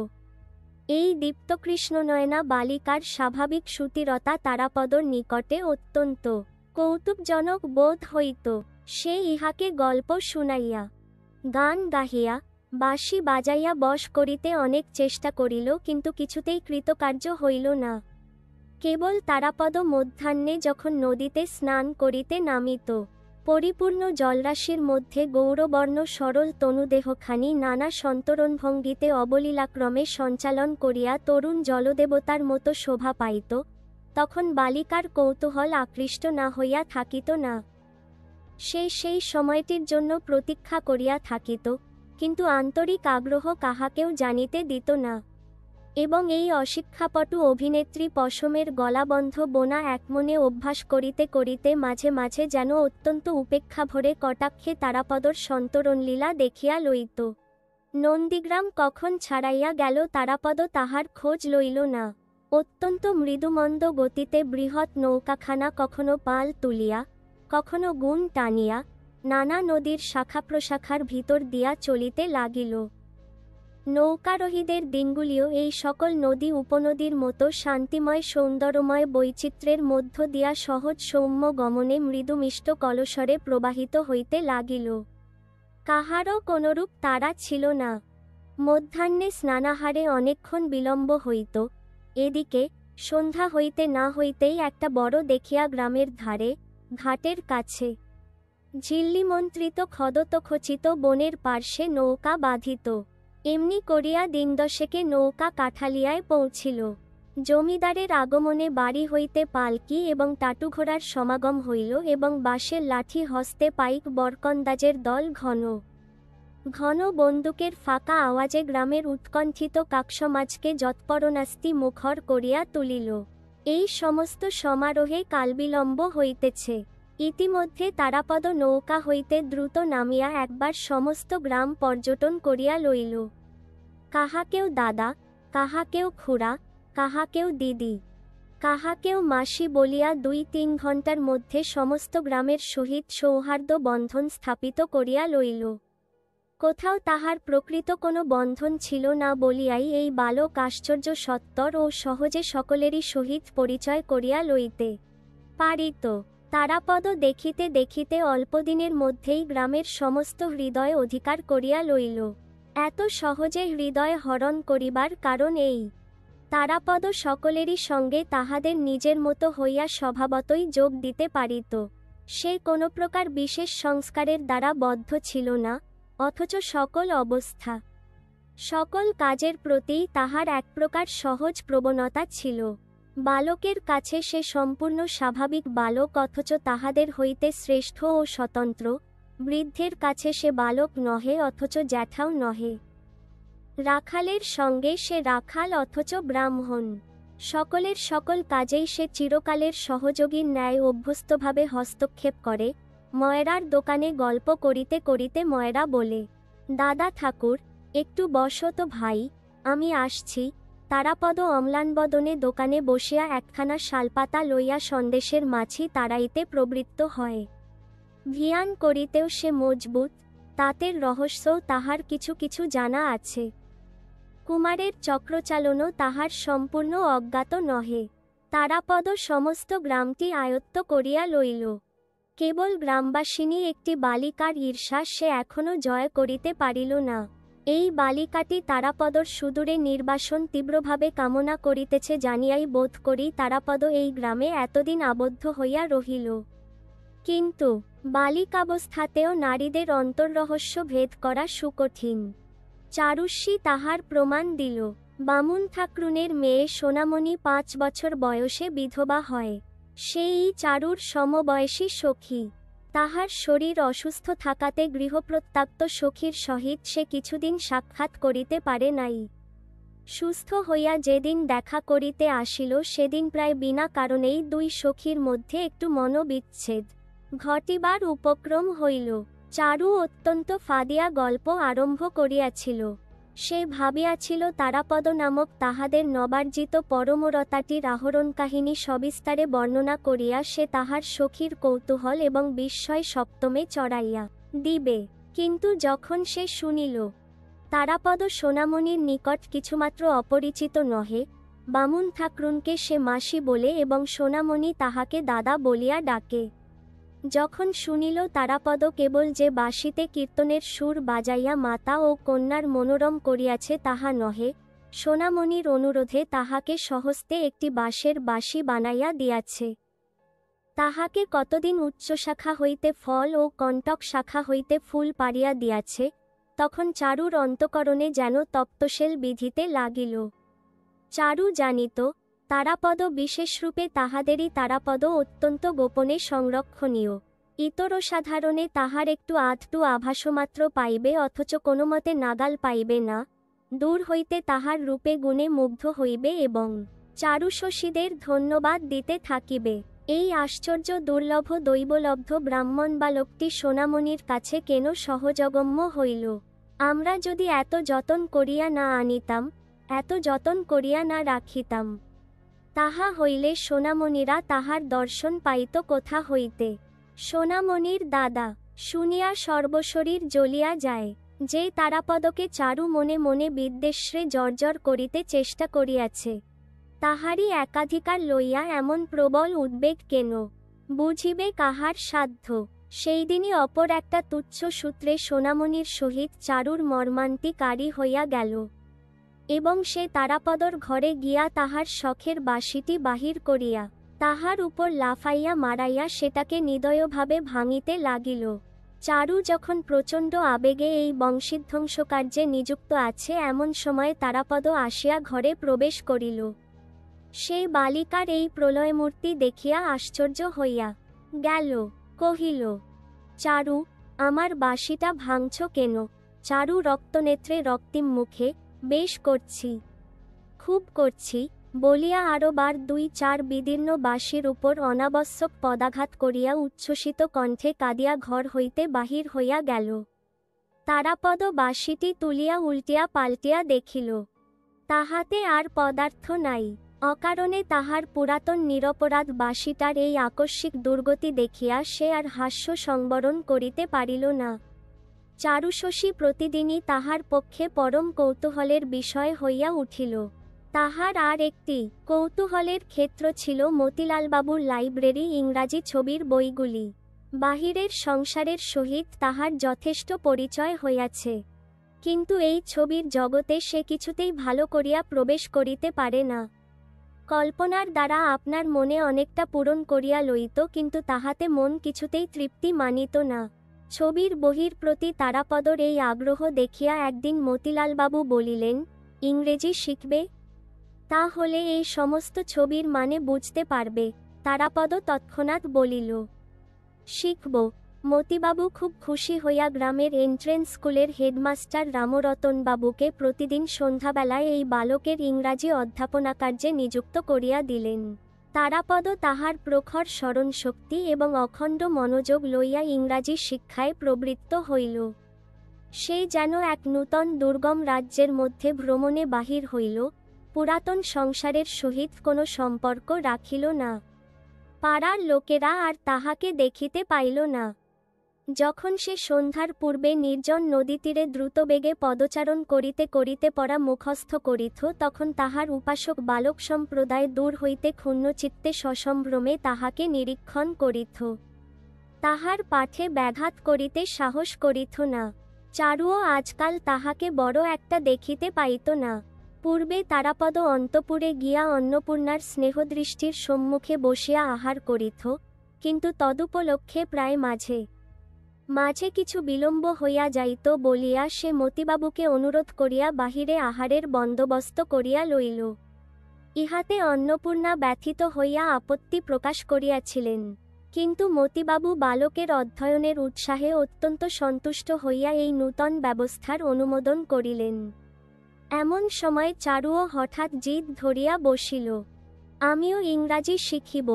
এই দীপ্তকৃষ্ণনয়না বালিকার স্বাভাবিক সুতিরতা তারাপদর নিকটে অত্যন্ত কৌতুকজনক বোধ হইত। সে ইহাকে গল্প শুনাইয়া, গান গাহিয়া, বাঁশি বাজাইয়া বশ করিতে অনেক চেষ্টা করিল, কিন্তু কিছুতেই কৃতকার্য হইল না। কেবল তারাপদ মধ্যাহ্নে যখন নদীতে স্নান করিতে নামিত, পরিপূর্ণ জলরাশির মধ্যে গৌরবর্ণ সরল তনুদেহখানি নানা সন্তরণভঙ্গিতে অবলীলাক্রমে সঞ্চালন করিয়া তরুণ জলদেবতার মতো শোভা পাইত, তখন বালিকার কৌতূহল আকৃষ্ট না হইয়া থাকিত না। সে সেই সময়টির জন্য প্রতীক্ষা করিয়া থাকিত, কিন্তু আন্তরিক আগ্রহ কাহাকেও জানিতে দিত না। এবং এই অশিক্ষাপটু অভিনেত্রী পশমের গলাবন্ধ বোনা একমনে অভ্যাস করিতে করিতে মাঝে মাঝে যেন অত্যন্ত উপেক্ষাভরে কটাক্ষে তারাপদর সন্তরণলীলা দেখিয়া লইত। নন্দীগ্রাম কখন ছাড়াইয়া গেল তারাপদ তাহার খোঁজ লইল না। অত্যন্ত মৃদুমন্দ গতিতে বৃহৎ নৌকাখানা কখনো পাল তুলিয়া, কখনো গুণ টানিয়া নানা নদীর শাখা প্রশাখার ভিতর দিয়া চলিতে লাগিল। নৌকারোহীদের দিনগুলিও এই সকল নদী উপনদীর মতো শান্তিময় সৌন্দর্যময় বৈচিত্র্যের মধ্য দিয়া সহজ সৌম্য গমনে মৃদুমিষ্ট কলস্বরে প্রবাহিত হইতে লাগিল। কাহারও কোনরূপ তাড়া ছিল না। মধ্যাহ্নে স্নানাহারে অনেকক্ষণ বিলম্ব হইত। এদিকে সন্ধ্যা হইতে না হইতেই একটা বড় দেখিয়া গ্রামের ধারে, ঘাটের কাছে ঝিল্লিমন্ত্রিত খদতখচিত বনের পার্শ্বে নৌকা বাঁধিত। এমনি করিয়া দিন দশেকে নৌকা কাঠালিয়ায় পৌঁছিল। জমিদারের আগমনে বাড়ি হইতে পালকি এবং টাটুঘোড়ার সমাগম হইল এবং বাঁশের লাঠি হস্তে পাইক বরকন্দাজের দল ঘন ঘন বন্দুকের ফাঁকা আওয়াজে গ্রামের উৎকণ্ঠিত কাকসমাজকে যৎপরণাস্তি মুখর করিয়া তুলিল। এই সমস্ত সমারোহে কালবিলম্ব হইতেছে। ইতিমধ্যে তারাপদ নৌকা হইতে দ্রুত নামিয়া একবার সমস্ত গ্রাম পর্যটন করিয়া লইল। কাহাকেও দাদা, কাহাকেও খুড়া, কাহাকেও দিদি, কাহাকেও মাসি বলিয়া ২-৩ ঘণ্টার মধ্যে সমস্ত গ্রামের সহিত সৌহার্দ্য বন্ধন স্থাপিত করিয়া লইল। কোথাও তাহার প্রকৃত কোনো বন্ধন ছিল না বলিয়াই এই বালক আশ্চর্য সত্বর ও সহজে সকলেরই সহিত পরিচয় করিয়া লইতে পারিত। তারাপদ দেখিতে দেখিতে অল্পদিনের মধ্যেই গ্রামের সমস্ত হৃদয় অধিকার করিয়া লইল। এত সহজে হৃদয় হরণ করিবার কারণ এই, তারাপদ সকলেরই সঙ্গে তাহাদের নিজের মতো হইয়া স্বভাবতই যোগ দিতে পারিত। সে কোনো প্রকার বিশেষ সংস্কারের দ্বারা বদ্ধ ছিল না, অথচ সকল অবস্থা, সকল কাজের প্রতিই তাহার এক প্রকার সহজ প্রবণতা ছিল। বালকের কাছে সে সম্পূর্ণ স্বাভাবিক বালক, অথচ তাহাদের হইতে শ্রেষ্ঠ ও স্বতন্ত্র। বৃদ্ধের কাছে সে বালক নহে, অথচ জ্যাঠাও নহে। রাখালের সঙ্গে সে রাখাল অথচ ব্রাহ্মণ। সকলের সকল কাজেই সে চিরকালের সহযোগীর ন্যায় অভ্যস্তভাবে হস্তক্ষেপ করে। ময়রার দোকানে গল্প করিতে করিতে ময়রা বলে, দাদা ঠাকুর, একটু বসো তো ভাই, আমি আসছি। তারাপদ অম্লানবদনে দোকানে বসিয়া একখানা শালপাতা লইয়া সন্দেশের মাছি তাড়াইতে প্রবৃত্ত হয়। ভিয়ান করিতেও সে মজবুত, তাতের রহস্যও তাহার কিছু কিছু জানা আছে। কুমারের চক্রচালনও তাহার সম্পূর্ণ অজ্ঞাত নহে। তারাপদ সমস্ত গ্রামটি আয়ত্ত করিয়া লইল। কেবল গ্রামবাসিনী একটি বালিকার ঈর্ষা সে এখনো জয় করিতে পারিল না। এই বালিকাটি তারাপদর সুদূরে নির্বাসন তীব্রভাবে কামনা করিতেছে জানিয়াই বোধ করি তারাপদ এই গ্রামে এতদিন আবদ্ধ হইয়া রহিল। কিন্তু বালিকাবস্থাতেও নারীদের অন্তর্রহস্য ভেদ করা সুকঠিন। চারুশ্রী তাহার প্রমাণ দিল। বামুন ঠাকরুনের মেয়ে সোনামণি 5 বছর বয়সে বিধবা হয়। সেই চারুর সমবয়সী সখী। তাহার শরীর অসুস্থ থাকাতে গৃহপ্রত্যক্ত সখীর সহিত সে কিছুদিন সাক্ষাৎ করিতে পারে নাই। সুস্থ হইয়া যেদিন দেখা করিতে আসিল সেদিন প্রায় বিনা কারণেই দুই সখীর মধ্যে একটু মনোবিচ্ছেদ ঘটিবার উপক্রম হইল। চারু অত্যন্ত ফাদিয়া গল্প আরম্ভ করিয়াছিল। সে ভাবিয়াছিল তারাপদ নামক তাহাদের নবার্জিত পরমরতাটির আহরণ কাহিনী সবিস্তারে বর্ণনা করিয়া সে তাহার সখীর কৌতূহল এবং বিস্ময় সপ্তমে চড়াইয়া দিবে। কিন্তু যখন সে শুনিল তারাপদ সোনামণির নিকট কিছুমাত্র অপরিচিত নহে, বামুন ঠাকরুনকে সে মাসি বলে এবং সোনামণি তাহাকে দাদা বলিয়া ডাকে। যখন শুনিল তারাপদ কেবল যে বাঁশিতে কীর্তনের সুর বাজাইয়া মাতা ও কন্যার মনোরম করিয়াছে তাহা নহে, সোনামণির অনুরোধে তাহাকে স্বহস্তে একটি বাঁশের বাঁশি বানাইয়া দিয়াছে। তাহাকে কতদিন উচ্চশাখা হইতে ফল ও কণ্টক শাখা হইতে ফুল পাড়িয়া দিয়াছে, তখন চারুর অন্তঃকরণে যেন তপ্তশেল বিধিতে লাগিল। চারু জানিত তারাপদ বিশেষরূপে তাহাদেরই তারাপদ অত্যন্ত গোপনে সংরক্ষণীয়। ইতরসাধারণে তাহার একটু আধটু আভাসমাত্র পাইবে অথচ কোনোমতে নাগাল পাইবে না। দূর হইতে তাহার রূপে গুণে মুগ্ধ হইবে এবং চারুশশীদের ধন্যবাদ দিতে থাকিবে। এই আশ্চর্য দুর্লভ দৈবলব্ধ ব্রাহ্মণ বালকটি সোনামণির কাছে কেন সহজগম্য হইল? আমরা যদি এত যতন করিয়া না আনিতাম, এত যতন করিয়া না রাখিতাম, তাহা হইলে সোনামণিরা তাহার দর্শন পাইত কোথা হইতে? সোনামণির দাদা শুনিয়া সর্বশরীর জ্বলিয়া যায়। যে তারাপদকে চারু মনে মনে বিদ্বেষে জর্জর করিতে চেষ্টা করিয়াছে, তাহারই একাধিকার লইয়া এমন প্রবল উদ্বেগ কেন? বুঝিবে কাহার সাধ্য। সেই দিনই অপর একটা তুচ্ছ সূত্রে সোনামণির সহিত চারুর মর্মান্তিকারী হইয়া গেল এবং সে তারাপদর ঘরে গিয়া তাহার শখের বাঁশিটি বাহির করিয়া তাহার উপর লাফাইয়া মারাইয়া সেটাকে নিদয়ভাবে ভাঙিতে লাগিল। চারু যখন প্রচণ্ড আবেগে এই বংশীধ্বংসকার্যে নিযুক্ত আছে এমন সময়ে তারাপদ আসিয়া ঘরে প্রবেশ করিল। সেই বালিকার এই প্রলয়মূর্তি দেখিয়া আশ্চর্য হইয়া গেল। কহিল, চারু, আমার বাঁশিটা ভাঙছ কেন? চারু রক্তনেত্রে রক্তিম মুখে, বেশ করছি, খুব করছি বলিয়া আরো বার 2-4 বিদীর্ণ বাঁশির উপর অনাবশ্যক পদাঘাত করিয়া উচ্ছ্বসিত কণ্ঠে কাঁদিয়া ঘর হইতে বাহির হইয়া গেল। তারাপদ বাঁশিটি তুলিয়া উল্টিয়া পাল্টিয়া দেখিল, তাহাতে আর পদার্থ নাই। অকারণে তাহার পুরাতন নিরপরাধ বাঁশিটার এই আকস্মিক দুর্গতি দেখিয়া সে আর হাস্য সংবরণ করিতে পারিল না। চারুশশী প্রতিদিনই তাহার পক্ষে পরম কৌতূহলের বিষয় হইয়া উঠিল। তাহার আর একটি কৌতূহলের ক্ষেত্র ছিল মতিলালবাবুর লাইব্রেরি ইংরাজি ছবির বইগুলি। বাহিরের সংসারের সহিত তাহার যথেষ্ট পরিচয় হইয়াছে, কিন্তু এই ছবির জগতে সে কিছুতেই ভালো করিয়া প্রবেশ করিতে পারে না। কল্পনার দ্বারা আপনার মনে অনেকটা পূরণ করিয়া লইত, কিন্তু তাহাতে মন কিছুতেই তৃপ্তি মানিত না। ছবির বহির প্রতি তারাপদর এই আগ্রহ দেখিয়া একদিন মতিলালবাবু বলিলেন, ইংরেজি শিখবে? তা হলে এই সমস্ত ছবির মানে বুঝতে পারবে। তারাপদ তৎক্ষণাৎ বলিল, শিখব, মতিবাবু খুব খুশি হইয়া গ্রামের এন্ট্রেন্স স্কুলের হেডমাস্টার রামরতনবাবুকে প্রতিদিন সন্ধ্যাবেলায় এই বালকের ইংরাজি অধ্যাপনাকার্যে নিযুক্ত করিয়া দিলেন। তারাপদ তাহার প্রখর স্মরণশক্তি এবং অখণ্ড মনোযোগ লইয়া ইংরাজি শিক্ষায় প্রবৃত্ত হইল। সেই যেন এক নূতন দুর্গম রাজ্যের মধ্যে ভ্রমণে বাহির হইল, পুরাতন সংসারের সহিত কোনো সম্পর্ক রাখিল না। পাড়ার লোকেরা আর তাহাকে দেখিতে পাইল না। যখন সে সন্ধ্যার পূর্বে নির্জন নদীতীরে দ্রুতবেগে পদচারণ করিতে করিতে পড়া মুখস্থ করিত, তখন তাহার উপাসক বালক সম্প্রদায় দূর হইতে ক্ষুণ্ণচিত্তে সসম্ভ্রমে তাহাকে নিরীক্ষণ করিত। তাহার পাঠে ব্যাঘাত করিতে সাহস করিত না। চারুও আজকাল তাহাকে বড় একটা দেখিতে পাইত না। পূর্বে তারাপদ অন্তপুরে গিয়া অন্নপূর্ণার স্নেহদৃষ্টির সম্মুখে বসিয়া আহার করিত, কিন্তু তদুপলক্ষে প্রায় মাঝে মাঝে কিছু বিলম্ব হইয়া যাইত বলিয়া সে মতিবাবুকে অনুরোধ করিয়া বাহিরে আহারের বন্দোবস্ত করিয়া লইল। ইহাতে অন্নপূর্ণা ব্যথিত হইয়া আপত্তি প্রকাশ করিয়াছিলেন, কিন্তু মতিবাবু বালকের অধ্যয়নের উৎসাহে অত্যন্ত সন্তুষ্ট হইয়া এই নূতন ব্যবস্থার অনুমোদন করিলেন। এমন সময় চারুও হঠাৎ জিদ ধরিয়া বসিল, আমিও ইংরাজি শিখিব।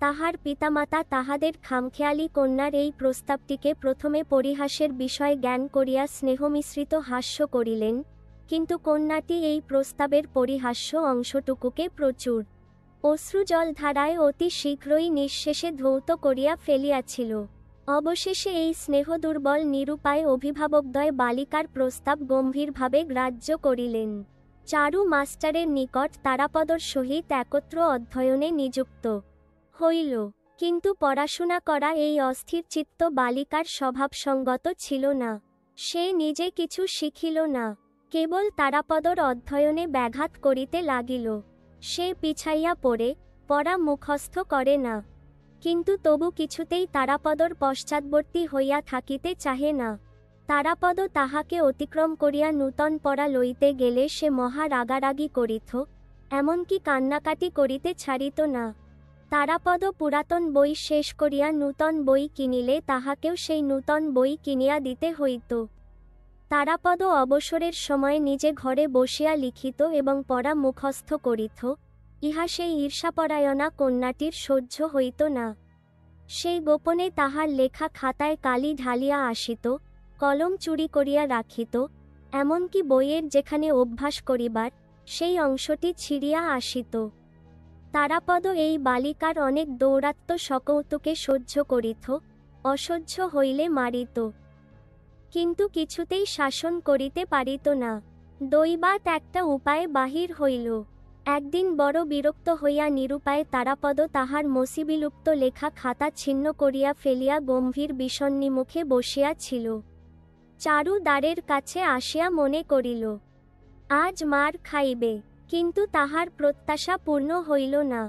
তাহার পিতামাতা তাহাদের খামখেয়ালি কন্যার এই প্রস্তাবটিকে প্রথমে পরিহাসের বিষয় জ্ঞান করিয়া স্নেহমিশ্রিত হাস্য করিলেন, কিন্তু কন্যাটি এই প্রস্তাবের পরিহাস্য অংশটুকুকে প্রচুর অশ্রুজলধারায় অতি শীঘ্রই নিঃশেষে ধৌত করিয়া ফেলিয়াছিল। অবশেষে এই স্নেহদুর্বল নিরুপায় অভিভাবকদ্বয় বালিকার প্রস্তাব গম্ভীরভাবে গ্রাহ্য করিলেন। চারু মাস্টারের নিকট তারাপদর সহিত একত্র অধ্যয়নে নিযুক্ত হইল, কিন্তু পড়াশোনা করা এই অস্থিরচিত্ত বালিকার স্বভাবসঙ্গত ছিল না। সে নিজে কিছু শিখিল না, কেবল তারাপদর অধ্যয়নে ব্যাঘাত করিতে লাগিল। সে পিছাইয়া পড়ে, পড়া মুখস্থ করে না, কিন্তু তবু কিছুতেই তারাপদর পশ্চাৎবর্তী হইয়া থাকিতে চাহে না। তারাপদ তাহাকে অতিক্রম করিয়া নূতন পড়া লইতে গেলে সে মহা রাগারাগি করিত, এমনকি কান্নাকাটি করিতে ছাড়িত না। তারাপদ পুরাতন বই শেষ করিয়া নূতন বই কিনিলে তাহাকেও সেই নূতন বই কিনিয়া দিতে হইত। তারাপদ অবসরের সময় নিজে ঘরে বসিয়া লিখিত এবং পড়া মুখস্থ করিত, ইহা সেই ঈর্ষাপরায়ণা কন্যাটির সহ্য হইত না। সেই গোপনে তাহার লেখা খাতায় কালি ঢালিয়া আসিত, কলম চুরি করিয়া রাখিত, এমনকি বইয়ের যেখানে অভ্যাস করিবার সেই অংশটি ছিঁড়িয়া আসিত। তারাপদ এই বালিকার অনেক দৌরাত্ম্য সকৌতুকে সহ্য করিত, অসহ্য হইলে মারিত, কিন্তু কিছুতেই শাসন করিতে পারিত না। দৈবাৎ একটা উপায় বাহির হইল। একদিন বড় বিরক্ত হইয়া নিরুপায় তারাপদ তাহার মসিবিলুপ্ত লেখা খাতা ছিন্ন করিয়া ফেলিয়া গম্ভীর বিষণ্ণিমুখে বসিয়া ছিল। চারু দ্বারের কাছে আসিয়া মনে করিল, আজ মার খাইবে, কিন্তু তাহার প্রত্যাশা পূর্ণ হইল না।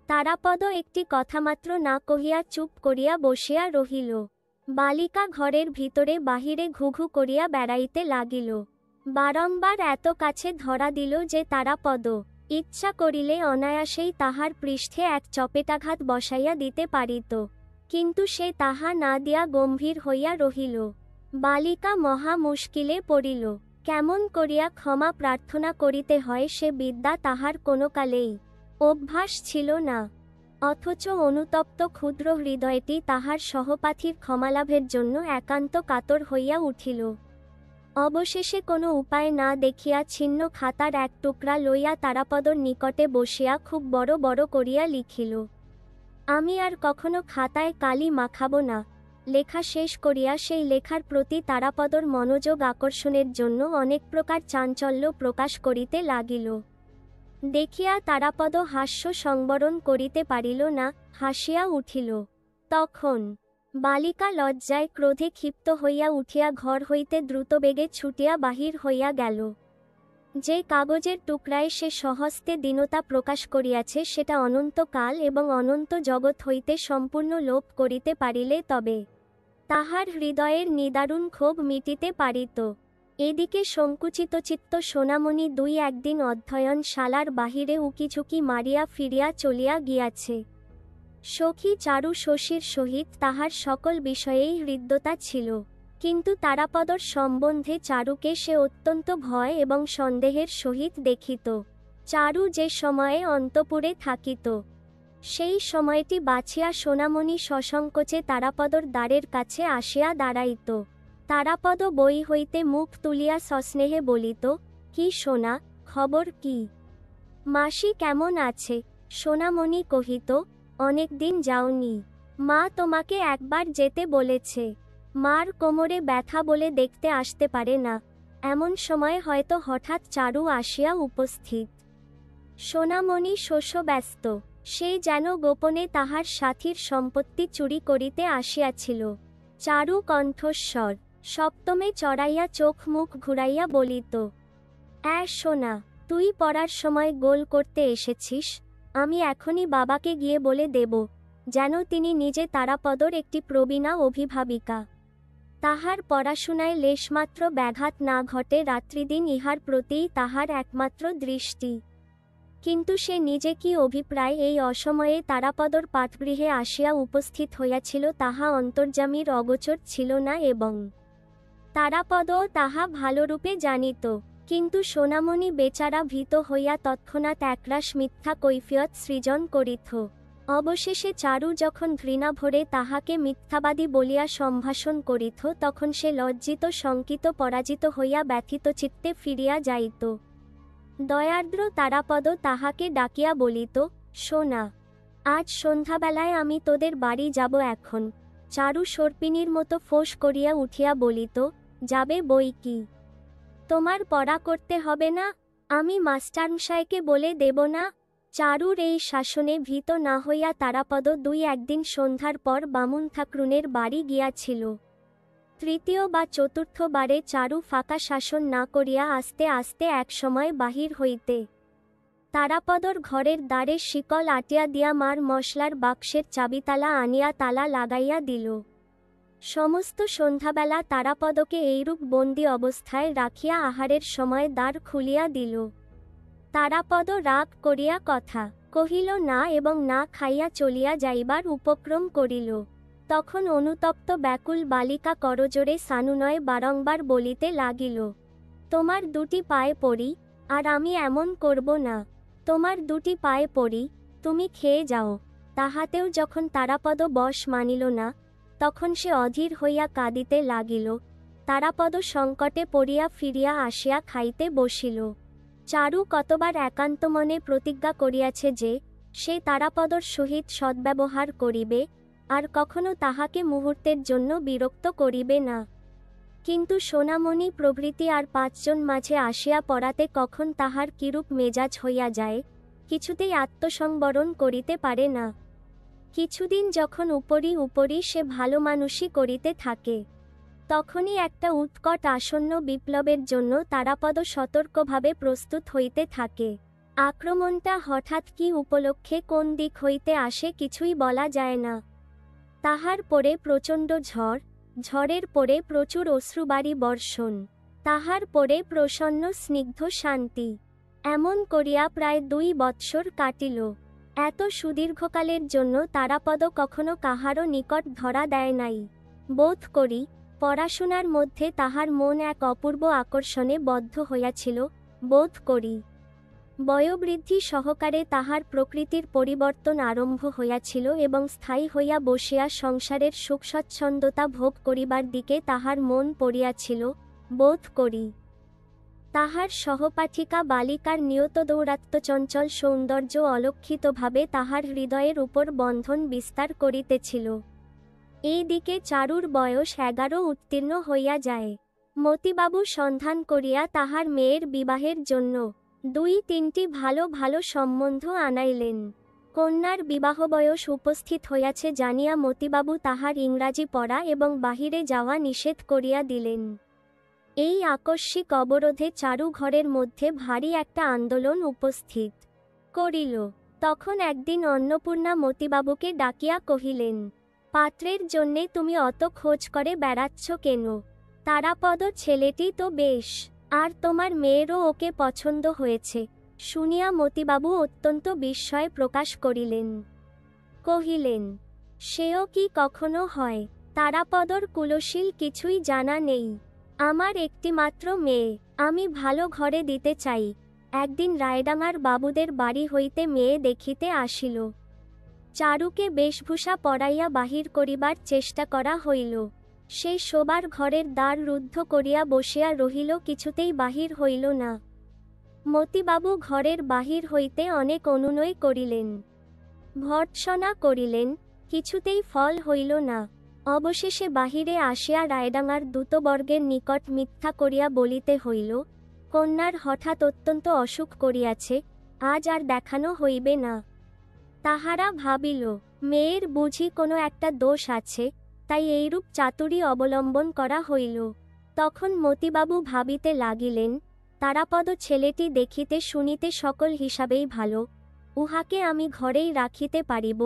তারাপদ একটি কথামাত্র না কহিয়া চুপ করিয়া বসিয়া রহিল। বালিকা ঘরের ভিতরে বাহিরে ঘুঘু করিয়া বেড়াইতে লাগিল। বারংবার এত কাছে ধরা দিল যে তারাপদ ইচ্ছা করিলে অনায়াসেই তাহার পৃষ্ঠে এক চপেটাঘাত বসাইয়া দিতে পারিত, কিন্তু সে তাহা না দিয়া গম্ভীর হইয়া রহিল। বালিকা মহা মুশকিলে পড়িল। কেমন করিয়া ক্ষমা প্রার্থনা করিতে হয় সে বিদ্যা তাহার কোনো কালেই অভ্যাস ছিল না, অথচ অনুতপ্ত ক্ষুদ্র হৃদয়টি তাহার সহপাঠীর ক্ষমালাভের জন্য একান্ত কাতর হইয়া উঠিল। অবশেষে কোনো উপায় না দেখিয়া ছিন্ন খাতার এক টুকরা লইয়া তারাপদর নিকটে বসিয়া খুব বড় বড় করিয়া লিখিল, আমি আর কখনো খাতায় কালি মাখাব না। লেখা শেষ করিয়া সেই লেখার প্রতি তারাপদর মনোযোগ আকর্ষণের জন্য অনেক প্রকার চাঞ্চল্য প্রকাশ করিতে লাগিল। দেখিয়া তারাপদ হাস্য সংবরণ করিতে পারিল না, হাসিয়া উঠিল। তখন বালিকা লজ্জায় ক্রোধে ক্ষিপ্ত হইয়া উঠিয়া ঘর হইতে দ্রুতবেগে ছুটিয়া বাহির হইয়া গেল। যে কাগজের টুকরায় সে স্বহস্তে দীনতা প্রকাশ করিয়াছে সেটা অনন্তকাল এবং অনন্ত জগৎ হইতে সম্পূর্ণ লোপ করিতে পারিলে তবে তাহার হৃদয়ের নিদারুণ ক্ষোভ মিটিতে পারিত। এদিকে সংকুচিতচিত্ত সোনামণি দুই একদিন অধ্যয়নশালার বাহিরে উকিঝুঁকি মারিয়া ফিরিয়া চলিয়া গিয়াছে। সখী চারু শশীর সহিত তাহার সকল বিষয়েই হৃদ্যতা ছিল, কিন্তু তারাপদর সম্বন্ধে চারুকে সে অত্যন্ত ভয় এবং সন্দেহের সহিত দেখিত। চারু যে সময়ে অন্তপুরে থাকিত, সেই সময়টি বাছিয়া সোনামণি সসংকোচে তারাপদর দ্বারের কাছে আসিয়া দাঁড়াইত। তারাপদ বই হইতে মুখ তুলিয়া সস্নেহে বলিত, কি সোনা, খবর কি? মাসি কেমন আছে? সোনামণি কহিত, অনেক দিন যাওনি, মা তোমাকে একবার যেতে বলেছে। মার কোমরে ব্যথা বলে দেখতে আসতে পারে না। এমন সময় হয়তো হঠাৎ চারু আসিয়া উপস্থিত। সোনামণি শস্যব্যস্ত, সে যেন গোপনে তাহার সাথীর সম্পত্তি চুরি করিতে আসিয়াছিল। চারু কণ্ঠস্বর সপ্তমে চড়াইয়া চোখ মুখ ঘুরাইয়া বলিত, সোনা, তুই পড়ার সময় গোল করতে এসেছিস? আমি এখনই বাবাকে গিয়ে বলে দেব, যেন তিনি নিজে তারাপদর একটি প্রবীণা অভিভাবিকা। তাহার পড়াশুনায় লেশমাত্র ব্যাঘাত না ঘটে, রাত্রিদিন ইহার প্রতিই তাহার একমাত্র দৃষ্টি। কিন্তু সে নিজে কি অভিপ্রায় এই অসময়ে তারাপদর পাঠগৃহে আসিয়া উপস্থিত হইয়াছিল তাহা অন্তর্যামীর অগোচর ছিল না, এবং তারাপদও তাহা ভালরূপে জানিত। কিন্তু সোনামণি বেচারা ভীত হইয়া তৎক্ষণাৎ একরাশ মিথ্যা কৈফিয়ত সৃজন করিত। অবশেষে চারু যখন ঘৃণা ভরে তাহাকে মিথ্যাবাদী বলিয়া সম্ভাষণ করিত, তখন সে লজ্জিত শঙ্কিত পরাজিত হইয়া ব্যথিত চিত্তে ফিরিয়া যাইত। দয়ার্দ্র তারাপদ তাহাকে ডাকিয়া বলিত, সোনা, আজ সন্ধ্যাবেলায় আমি তোদের বাড়ি যাব এখন। চারু সর্পিনীর মতো ফোঁস করিয়া উঠিয়া বলিত, যাবে বই কি, তোমার পড়া করতে হবে না? আমি মাস্টারমশাইকে বলে দেব না? চারুর এই শাসনে ভীত না হইয়া তারাপদ দুই একদিন সন্ধ্যার পর বামুন ঠাকরুনের বাড়ি গিয়াছিল। তৃতীয় বা চতুর্থ বারে চারু ফাঁকা শাসন না করিয়া আস্তে আস্তে এক সময় বাহির হইতে তারাপদর ঘরের দ্বারে শিকল আটিয়া দিয়া মার মশলার বাক্সের চাবিতালা আনিয়া তালা লাগাইয়া দিল। সমস্ত সন্ধ্যাবেলা তারাপদকে এইরূপ বন্দি অবস্থায় রাখিয়া আহারের সময় দ্বার খুলিয়া দিল। তারাপদ রাগ করিয়া কথা কহিল না এবং না খাইয়া চলিয়া যাইবার উপক্রম করিল। তখন অনুতপ্ত ব্যাকুল বালিকা করজোড়ে সানুনয়ে বারংবার বলিতে লাগিল, তোমার দুটি পায়ে পড়ি, আর আমি এমন করব না। তোমার দুটি পায়ে পড়ি, তুমি খেয়ে যাও। তাহাতেও যখন তারাপদ বশ মানিল না, তখন সে অধীর হইয়া কাঁদিতে লাগিল। তারাপদ সংকটে পড়িয়া ফিরিয়া আসিয়া খাইতে বসিল। চারু কতবার একান্ত মনে প্রতিজ্ঞা করিয়াছে যে সে তারাপদর সহিত সদ্ব্যবহার করিবে, আর কখনো তাহাকে মুহূর্তের জন্য বিরক্ত করিবে না। কিন্তু সোনামণি প্রভৃতি আর পাঁচজন মাঝে আসিয়া পড়াতে কখন তাহার কিরূপ মেজাজ হইয়া যায়, কিছুতেই আত্মসংবরণ করিতে পারে না। কিছুদিন যখন উপরি উপরি সে ভালো মানুষই করিতে থাকে, তখনই একটা উৎকট আসন্ন বিপ্লবের জন্য তারাপদ সতর্কভাবে প্রস্তুত হইতে থাকে। আক্রমণটা হঠাৎ কি উপলক্ষে কোন দিক হইতে আসে কিছুই বলা যায় না। তাহার পরে প্রচণ্ড ঝড়, ঝড়ের পরে প্রচুর অশ্রুবারি বর্ষণ, তাহার পরে প্রসন্ন স্নিগ্ধ শান্তি, এমন করিয়া প্রায় 2 বৎসর কাটিল। এত সুদীর্ঘকালের জন্য তারাপদ কখনো কাহারও নিকট ধরা দেয় নাই। বোধ করি পড়াশোনার মধ্যে তাহার মন এক অপূর্ব আকর্ষণে বদ্ধ হইয়াছিল। বোধ করি বয়োবৃদ্ধি সহকারে তাহার প্রকৃতির পরিবর্তন আরম্ভ হইয়াছিল এবং স্থায়ী হইয়া বসিয়া সংসারের সুখস্বচ্ছন্দতা ভোগ করিবার দিকে তাহার মন পড়িয়াছিল। বোধ করি তাহার সহপাঠিকা বালিকার নিয়ত দৌরাত্মচঞ্চল সৌন্দর্য অলক্ষিতভাবে তাহার হৃদয়ের উপর বন্ধন বিস্তার করিতেছিল। এই দিকে চারুর বয়স 11 উত্তীর্ণ হইয়া যায়। মতিবাবু সন্ধান করিয়া তাহার মেয়ের বিবাহের জন্য 2-3টি ভালো ভালো সম্বন্ধ আনাইলেন। কন্যার বিবাহ বয়স উপস্থিত হইয়াছে জানিয়া মতিবাবু তাহার ইংরাজি পড়া এবং বাহিরে যাওয়া নিষেধ করিয়া দিলেন। এই আকস্মিক অবরোধে চারু ঘরের মধ্যে ভারী একটা আন্দোলন উপস্থিত করিল। তখন একদিন অন্নপূর্ণা মতিবাবুকে ডাকিয়া কহিলেন, পাত্রের জন্যে তুমি অত খোঁজ করে বেড়াচ্ছ কেন? তারাপদ ছেলেটি তো বেশ, আর তোমার মেয়েরও ওকে পছন্দ হয়েছে। শুনিয়া মতিবাবু অত্যন্ত বিস্ময় প্রকাশ করিলেন। কহিলেন, সেও কি কখনো হয়? তারাপদর কুলশীল কিছুই জানা নেই। আমার একটিমাত্র মেয়ে, আমি ভালো ঘরে দিতে চাই। একদিন রায়ডাঙার বাবুদের বাড়ি হইতে মেয়ে দেখিতে আসিল। চারুকে বেশভূষা পরাইয়া বাহির করিবার চেষ্টা করা হইল। সেই শোবার ঘরের দ্বার রুদ্ধ করিয়া বসিয়া রহিল, কিছুতেই বাহির হইল না। মতিবাবু ঘরের বাহির হইতে অনেক অনুনয় করিলেন, ভর্ৎসনা করিলেন, কিছুতেই ফল হইল না। অবশেষে বাহিরে আসিয়া রায়ডাঙার দূতবর্গের নিকট মিথ্যা করিয়া বলিতে হইল, কন্যার হঠাৎ অত্যন্ত অসুখ করিয়াছে, আজ আর দেখানো হইবে না। তাহারা ভাবিল, মেয়ের বুঝি কোনো একটা দোষ আছে, তাই এইরূপ চাতুরী অবলম্বন করা হইল। তখন মতিবাবু ভাবিতে লাগিলেন, তারাপদ ছেলেটি দেখিতে শুনিতে সকল হিসাবেই ভালো, উহাকে আমি ঘরেই রাখিতে পারিব,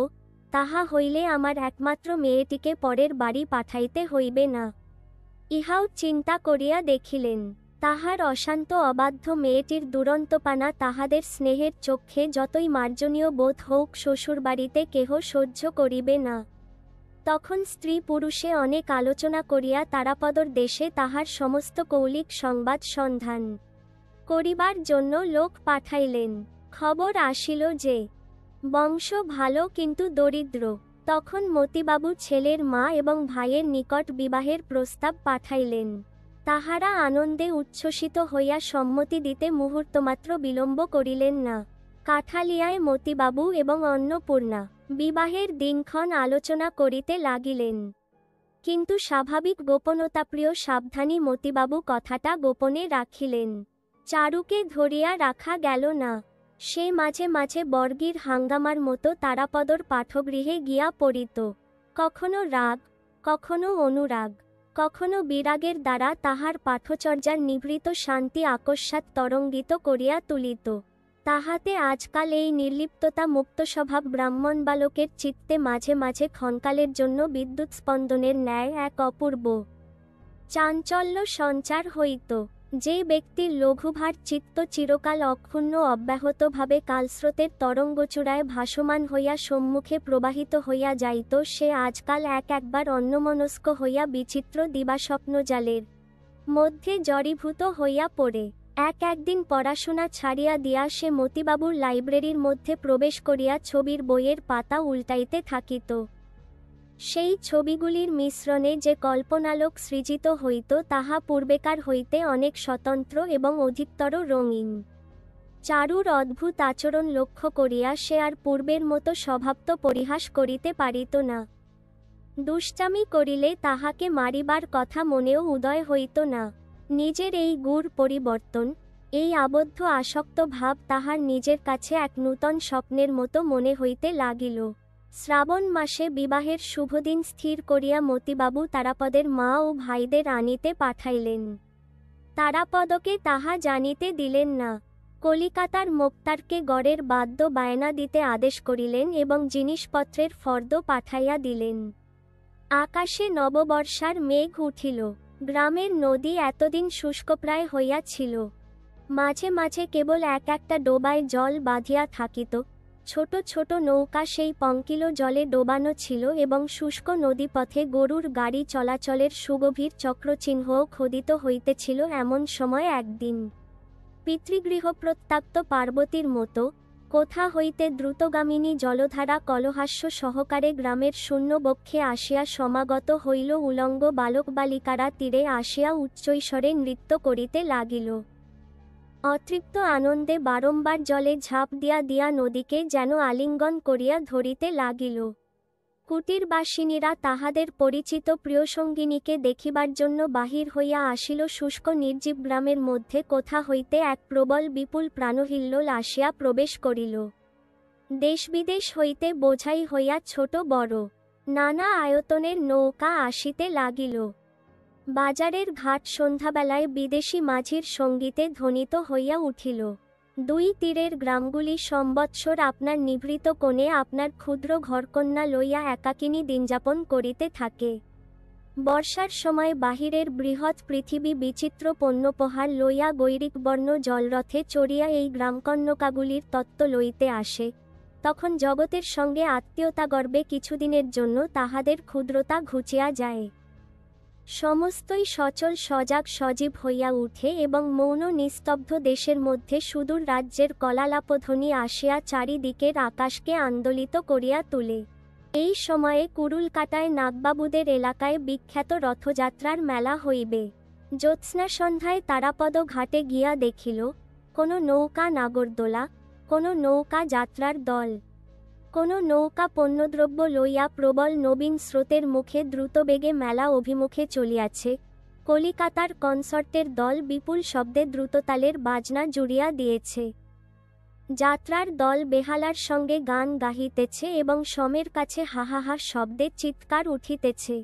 তাহা হইলে আমার একমাত্র মেয়েটিকে পরের বাড়ি পাঠাইতে হইবে না। ইহাও চিন্তা করিয়া দেখিলেন, তাহার অশান্ত অবাধ্য মেয়েটির দুরন্তপানা তাহাদের স্নেহের চক্ষে যতই মার্জনীয় বোধ হোক, শ্বশুরবাড়িতে কেহ সহ্য করিবে না। তখন স্ত্রী পুরুষে অনেক আলোচনা করিয়া তারাপদর দেশে তাহার সমস্ত কৌলিক সংবাদ সন্ধান করিবার জন্য লোক পাঠাইলেন। খবর আসিল যে বংশ ভালো কিন্তু দরিদ্র। তখন মতিবাবু ছেলের মা এবং ভাইয়ের নিকট বিবাহের প্রস্তাব পাঠাইলেন। তাহারা আনন্দে উচ্ছ্বসিত হইয়া সম্মতি দিতে মুহূর্তমাত্র বিলম্ব করিলেন না। কাঠালিয়ায় মতিবাবু এবং অন্নপূর্ণা বিবাহের দিনক্ষণ আলোচনা করিতে লাগিলেন। কিন্তু স্বাভাবিক গোপনতাপ্রিয় সাবধানী মতিবাবু কথাটা গোপনে রাখিলেন। চারুকে ধরিয়া রাখা গেল না। সে মাঝে মাঝে বর্গির হাঙ্গামার মতো তারাপদর পাঠগৃহে গিয়া পড়িত। কখনো রাগ, কখনো অনুরাগ, কখনো বিরাগের দ্বারা তাহার পাঠচর্যার নিভৃত শান্তি আকস্মাৎ তরঙ্গিত করিয়া তুলিত। তাহাতে আজকাল এই নির্লিপ্ততা মুক্ত স্বভাব ব্রাহ্মণ বালকের চিত্তে মাঝে মাঝে ক্ষণকালের জন্য বিদ্যুৎ স্পন্দনের ন্যায় এক অপূর্ব চাঞ্চল্য সঞ্চার হইত। যে ব্যক্তির লঘুভার চিত্ত চিরকাল অক্ষুণ্ণ অব্যাহতভাবে কালস্রোতের তরঙ্গচূড়ায় ভাসমান হইয়া সম্মুখে প্রবাহিত হইয়া যাইত, সে আজকাল একবার অন্যমনস্ক হইয়া বিচিত্র দিবাস্বপ্নজালের মধ্যে জড়ীভূত হইয়া পড়ে। একদিন পড়াশোনা ছাড়িয়া দিয়া সে মতিবাবুর লাইব্রেরির মধ্যে প্রবেশ করিয়া ছবির বইয়ের পাতা উল্টাইতে থাকিত। সেই ছবিগুলির মিশ্রণে যে কল্পনালোক সৃজিত হইত, তাহা পূর্বেকার হইতে অনেক স্বতন্ত্র এবং অধিকতর রঙিন। চারুর অদ্ভুত আচরণ লক্ষ্য করিয়া সে আর পূর্বের মতো স্বভাবত পরিহাস করিতে পারিত না। দুষ্টামি করিলে তাহাকে মারিবার কথা মনেও উদয় হইত না। নিজের এই গূঢ় পরিবর্তন, এই আবদ্ধ আসক্ত ভাব তাহার নিজের কাছে এক নূতন স্বপ্নের মতো মনে হইতে লাগিল। শ্রাবণ মাসে বিবাহের শুভদিন স্থির করিয়া মতিবাবু তারাপদের মা ও ভাইদের আনিতে পাঠাইলেন। তারাপদকে তাহা জানিতে দিলেন না। কলিকাতার মোক্তারকে গড়ের বাদ্য বায়না দিতে আদেশ করিলেন এবং জিনিসপত্রের ফর্দ পাঠাইয়া দিলেন। আকাশে নববর্ষার মেঘ উঠিল। গ্রামের নদী এতদিন শুষ্কপ্রায় হইয়াছিল। মাঝে মাঝে কেবল একটা ডোবায় জল বাঁধিয়া থাকিত। ছোট ছোট নৌকা সেই পঙ্কিল জলে ডোবানো ছিল এবং শুষ্ক নদীপথে গরুর গাড়ি চলাচলের সুগভীর চক্রচিহ্নও খোদিত হইতেছিল। এমন সময় একদিন পিতৃগৃহ প্রত্যক্ত পার্বতীর মতো কোথা হইতে দ্রুতগামিনী জলধারা কলহাস্য সহকারে গ্রামের শূন্য বক্ষে আসিয়া সমাগত হইল। উলঙ্গ বালক বালিকারা তীরে আসিয়া উচ্চৈস্বরে নৃত্য করিতে লাগিল। অতৃপ্ত আনন্দে বারংবার জলে ঝাঁপ দিয়া দিয়া নদীকে যেন আলিঙ্গন করিয়া ধরিতে লাগিল। কুটিরবাসিনীরা তাহাদের পরিচিত প্রিয়সঙ্গিনীকে দেখিবার জন্য বাহির হইয়া আসিল। শুষ্ক নির্জীব গ্রামের মধ্যে কোথা হইতে এক প্রবল বিপুল প্রাণহিল্লোল আসিয়া প্রবেশ করিল। দেশবিদেশ হইতে বোঝাই হইয়া ছোট বড় নানা আয়তনের নৌকা আসিতে লাগিল। বাজারের ঘাট সন্ধ্যাবেলায় বিদেশি মাঝির সঙ্গীতে ধ্বনিত হইয়া উঠিল। দুই তীরের গ্রামগুলি সম্বৎসর আপনার নিভৃত কোণে আপনার ক্ষুদ্র ঘরকন্যা লইয়া একাকিনী দিনযাপন করিতে থাকে। বর্ষার সময় বাহিরের বৃহৎ পৃথিবী বিচিত্র পণ্যপহার লইয়া গৈরিকবর্ণ জলরথে চড়িয়া এই গ্রামকন্যকাগুলির তত্ত্ব লইতে আসে। তখন জগতের সঙ্গে আত্মীয়তা গর্বে কিছুদিনের জন্য তাহাদের ক্ষুদ্রতা ঘুচিয়া যায়। সমস্তই সচল সজাগ সজীব হইয়া উঠে এবং মৌন নিস্তব্ধ দেশের মধ্যে সুদূর রাজ্যের কলালাপধ্বনি আসিয়া চারিদিকের আকাশকে আন্দোলিত করিয়া তোলে। এই সময়ে কুরুলকাটায় নাগবাবুদের এলাকায় বিখ্যাত রথযাত্রার মেলা হইবে। জ্যোৎস্না সন্ধ্যায় তারাপদ ঘাটে গিয়া দেখিল, কোনো নৌকা নাগরদোলা, কোনো নৌকা যাত্রার দল, কোনো নৌকা পণ্যদ্রব্য লইয়া প্রবল নবীন স্রোতের মুখে দ্রুতবেগে মেলা অভিমুখে চলিয়াছে। কলিকাতার কনসার্টের দল বিপুল শব্দে দ্রুততালের বাজনা জুড়িয়া দিয়েছে। যাত্রার দল বেহালার সঙ্গে গান গাহিতেছে এবং সমের কাছে হাহাহা শব্দে চিৎকার উঠিতেছে।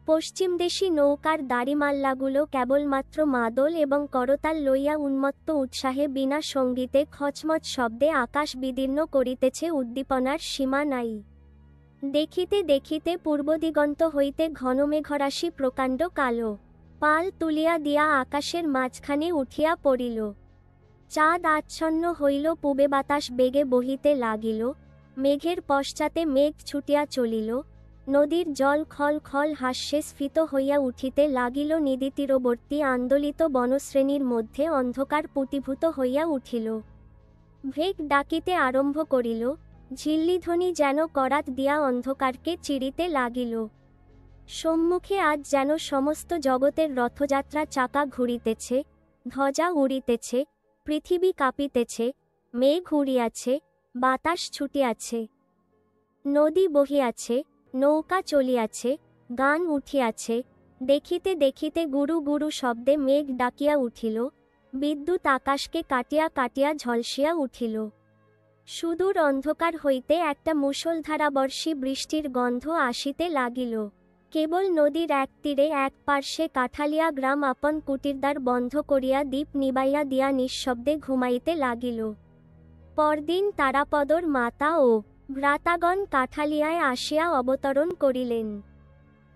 পশ্চিমদেশী নৌকার দাড়িমাল্লাগুলো কেবলমাত্র মাদল এবং করতাল লইয়া উন্মত্ত উৎসাহে বিনা সঙ্গীতে খচমচ শব্দে আকাশ বিদীর্ণ করিতেছে, উদ্দীপনার সীমা নাই। দেখিতে দেখিতে পূর্বদিগন্ত হইতে ঘনমেঘরাশি প্রকাণ্ড কালো পাল তুলিয়া দিয়া আকাশের মাঝখানে উঠিয়া পড়িল। চাঁদ আচ্ছন্ন হইল, পূবে বাতাস বেগে বহিতে লাগিল, মেঘের পশ্চাতে মেঘ ছুটিয়া চলিল, নদীর জল খল খল হাস্যে স্ফীত হইয়া উঠিতে লাগিল, নদীতীরবর্তী আন্দোলিত বনশ্রেণীর মধ্যে অন্ধকার পুতিভূত হইয়া উঠিল। ভেগ ডাকিতে আরম্ভ করিল, ঝিল্লিধ্বনি যেন করাত দিয়া অন্ধকারকে চিরিতে লাগিল। সম্মুখে আজ যেন সমস্ত জগতের রথযাত্রা চাকা ঘুরিতেছে, ধ্বজা উড়িতেছে, পৃথিবী কাঁপিতেছে, মেঘ উড়িয়াছে, বাতাস ছুটিয়াছে, নদী বহিয়াছে, নৌকা চলিয়াছে, গান উঠিয়াছে। দেখিতে দেখিতে গুরু গুরু শব্দে মেঘ ডাকিয়া উঠিল, বিদ্যুৎ আকাশকে কাটিয়া কাটিয়া ঝলসিয়া উঠিল। সুদূর অন্ধকার হইতে একটা মুষলধারাবর্ষী বৃষ্টির গন্ধ আসিতে লাগিল। কেবল নদীর এক তীরে এক পার্শ্বে কাঠালিয়া গ্রাম আপন কুটিরদ্বার বন্ধ করিয়া দীপ নিবাইয়া দিয়া নিঃশব্দে ঘুমাইতে লাগিল। পরদিন তারাপদর মাতা ও ভ্রাতাগণ কাঠালিয়ায় আসিয়া অবতরণ করিলেন।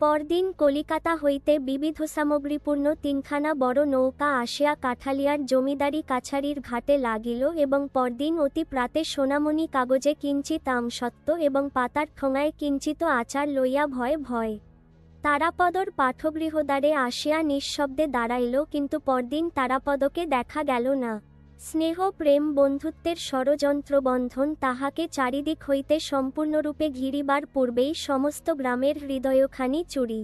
পরদিন কলিকাতা হইতে বিবিধ সামগ্রীপূর্ণ তিনখানা বড় নৌকা আসিয়া কাঠালিয়ার জমিদারি কাছারির ঘাটে লাগিল এবং পরদিন অতি প্রাতে সোনামণি কাগজে কিঞ্চিত আমসত্ত্ব এবং পাতার ঠোঙায় কিঞ্চিত আচার লইয়া ভয় ভয় তারাপদর পাঠগৃহদ্বারে আসিয়া নিঃশব্দে দাঁড়াইল, কিন্তু পরদিন তারাপদকে দেখা গেল না। স্নেহ প্রেম বন্ধুত্বের ষড়যন্ত্রবন্ধন তাহাকে চারিদিক হইতে সম্পূর্ণরূপে ঘিরিবার পূর্বেই সমস্ত গ্রামের হৃদয়খানি চুরি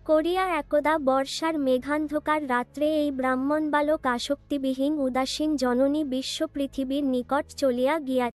করিয়া একদা বর্ষার মেঘান্ধকার রাত্রে এই ব্রাহ্মণ বালক আসক্তিবিহীন উদাসীন জননী বিশ্ব পৃথিবীর নিকট চলিয়া গিয়া।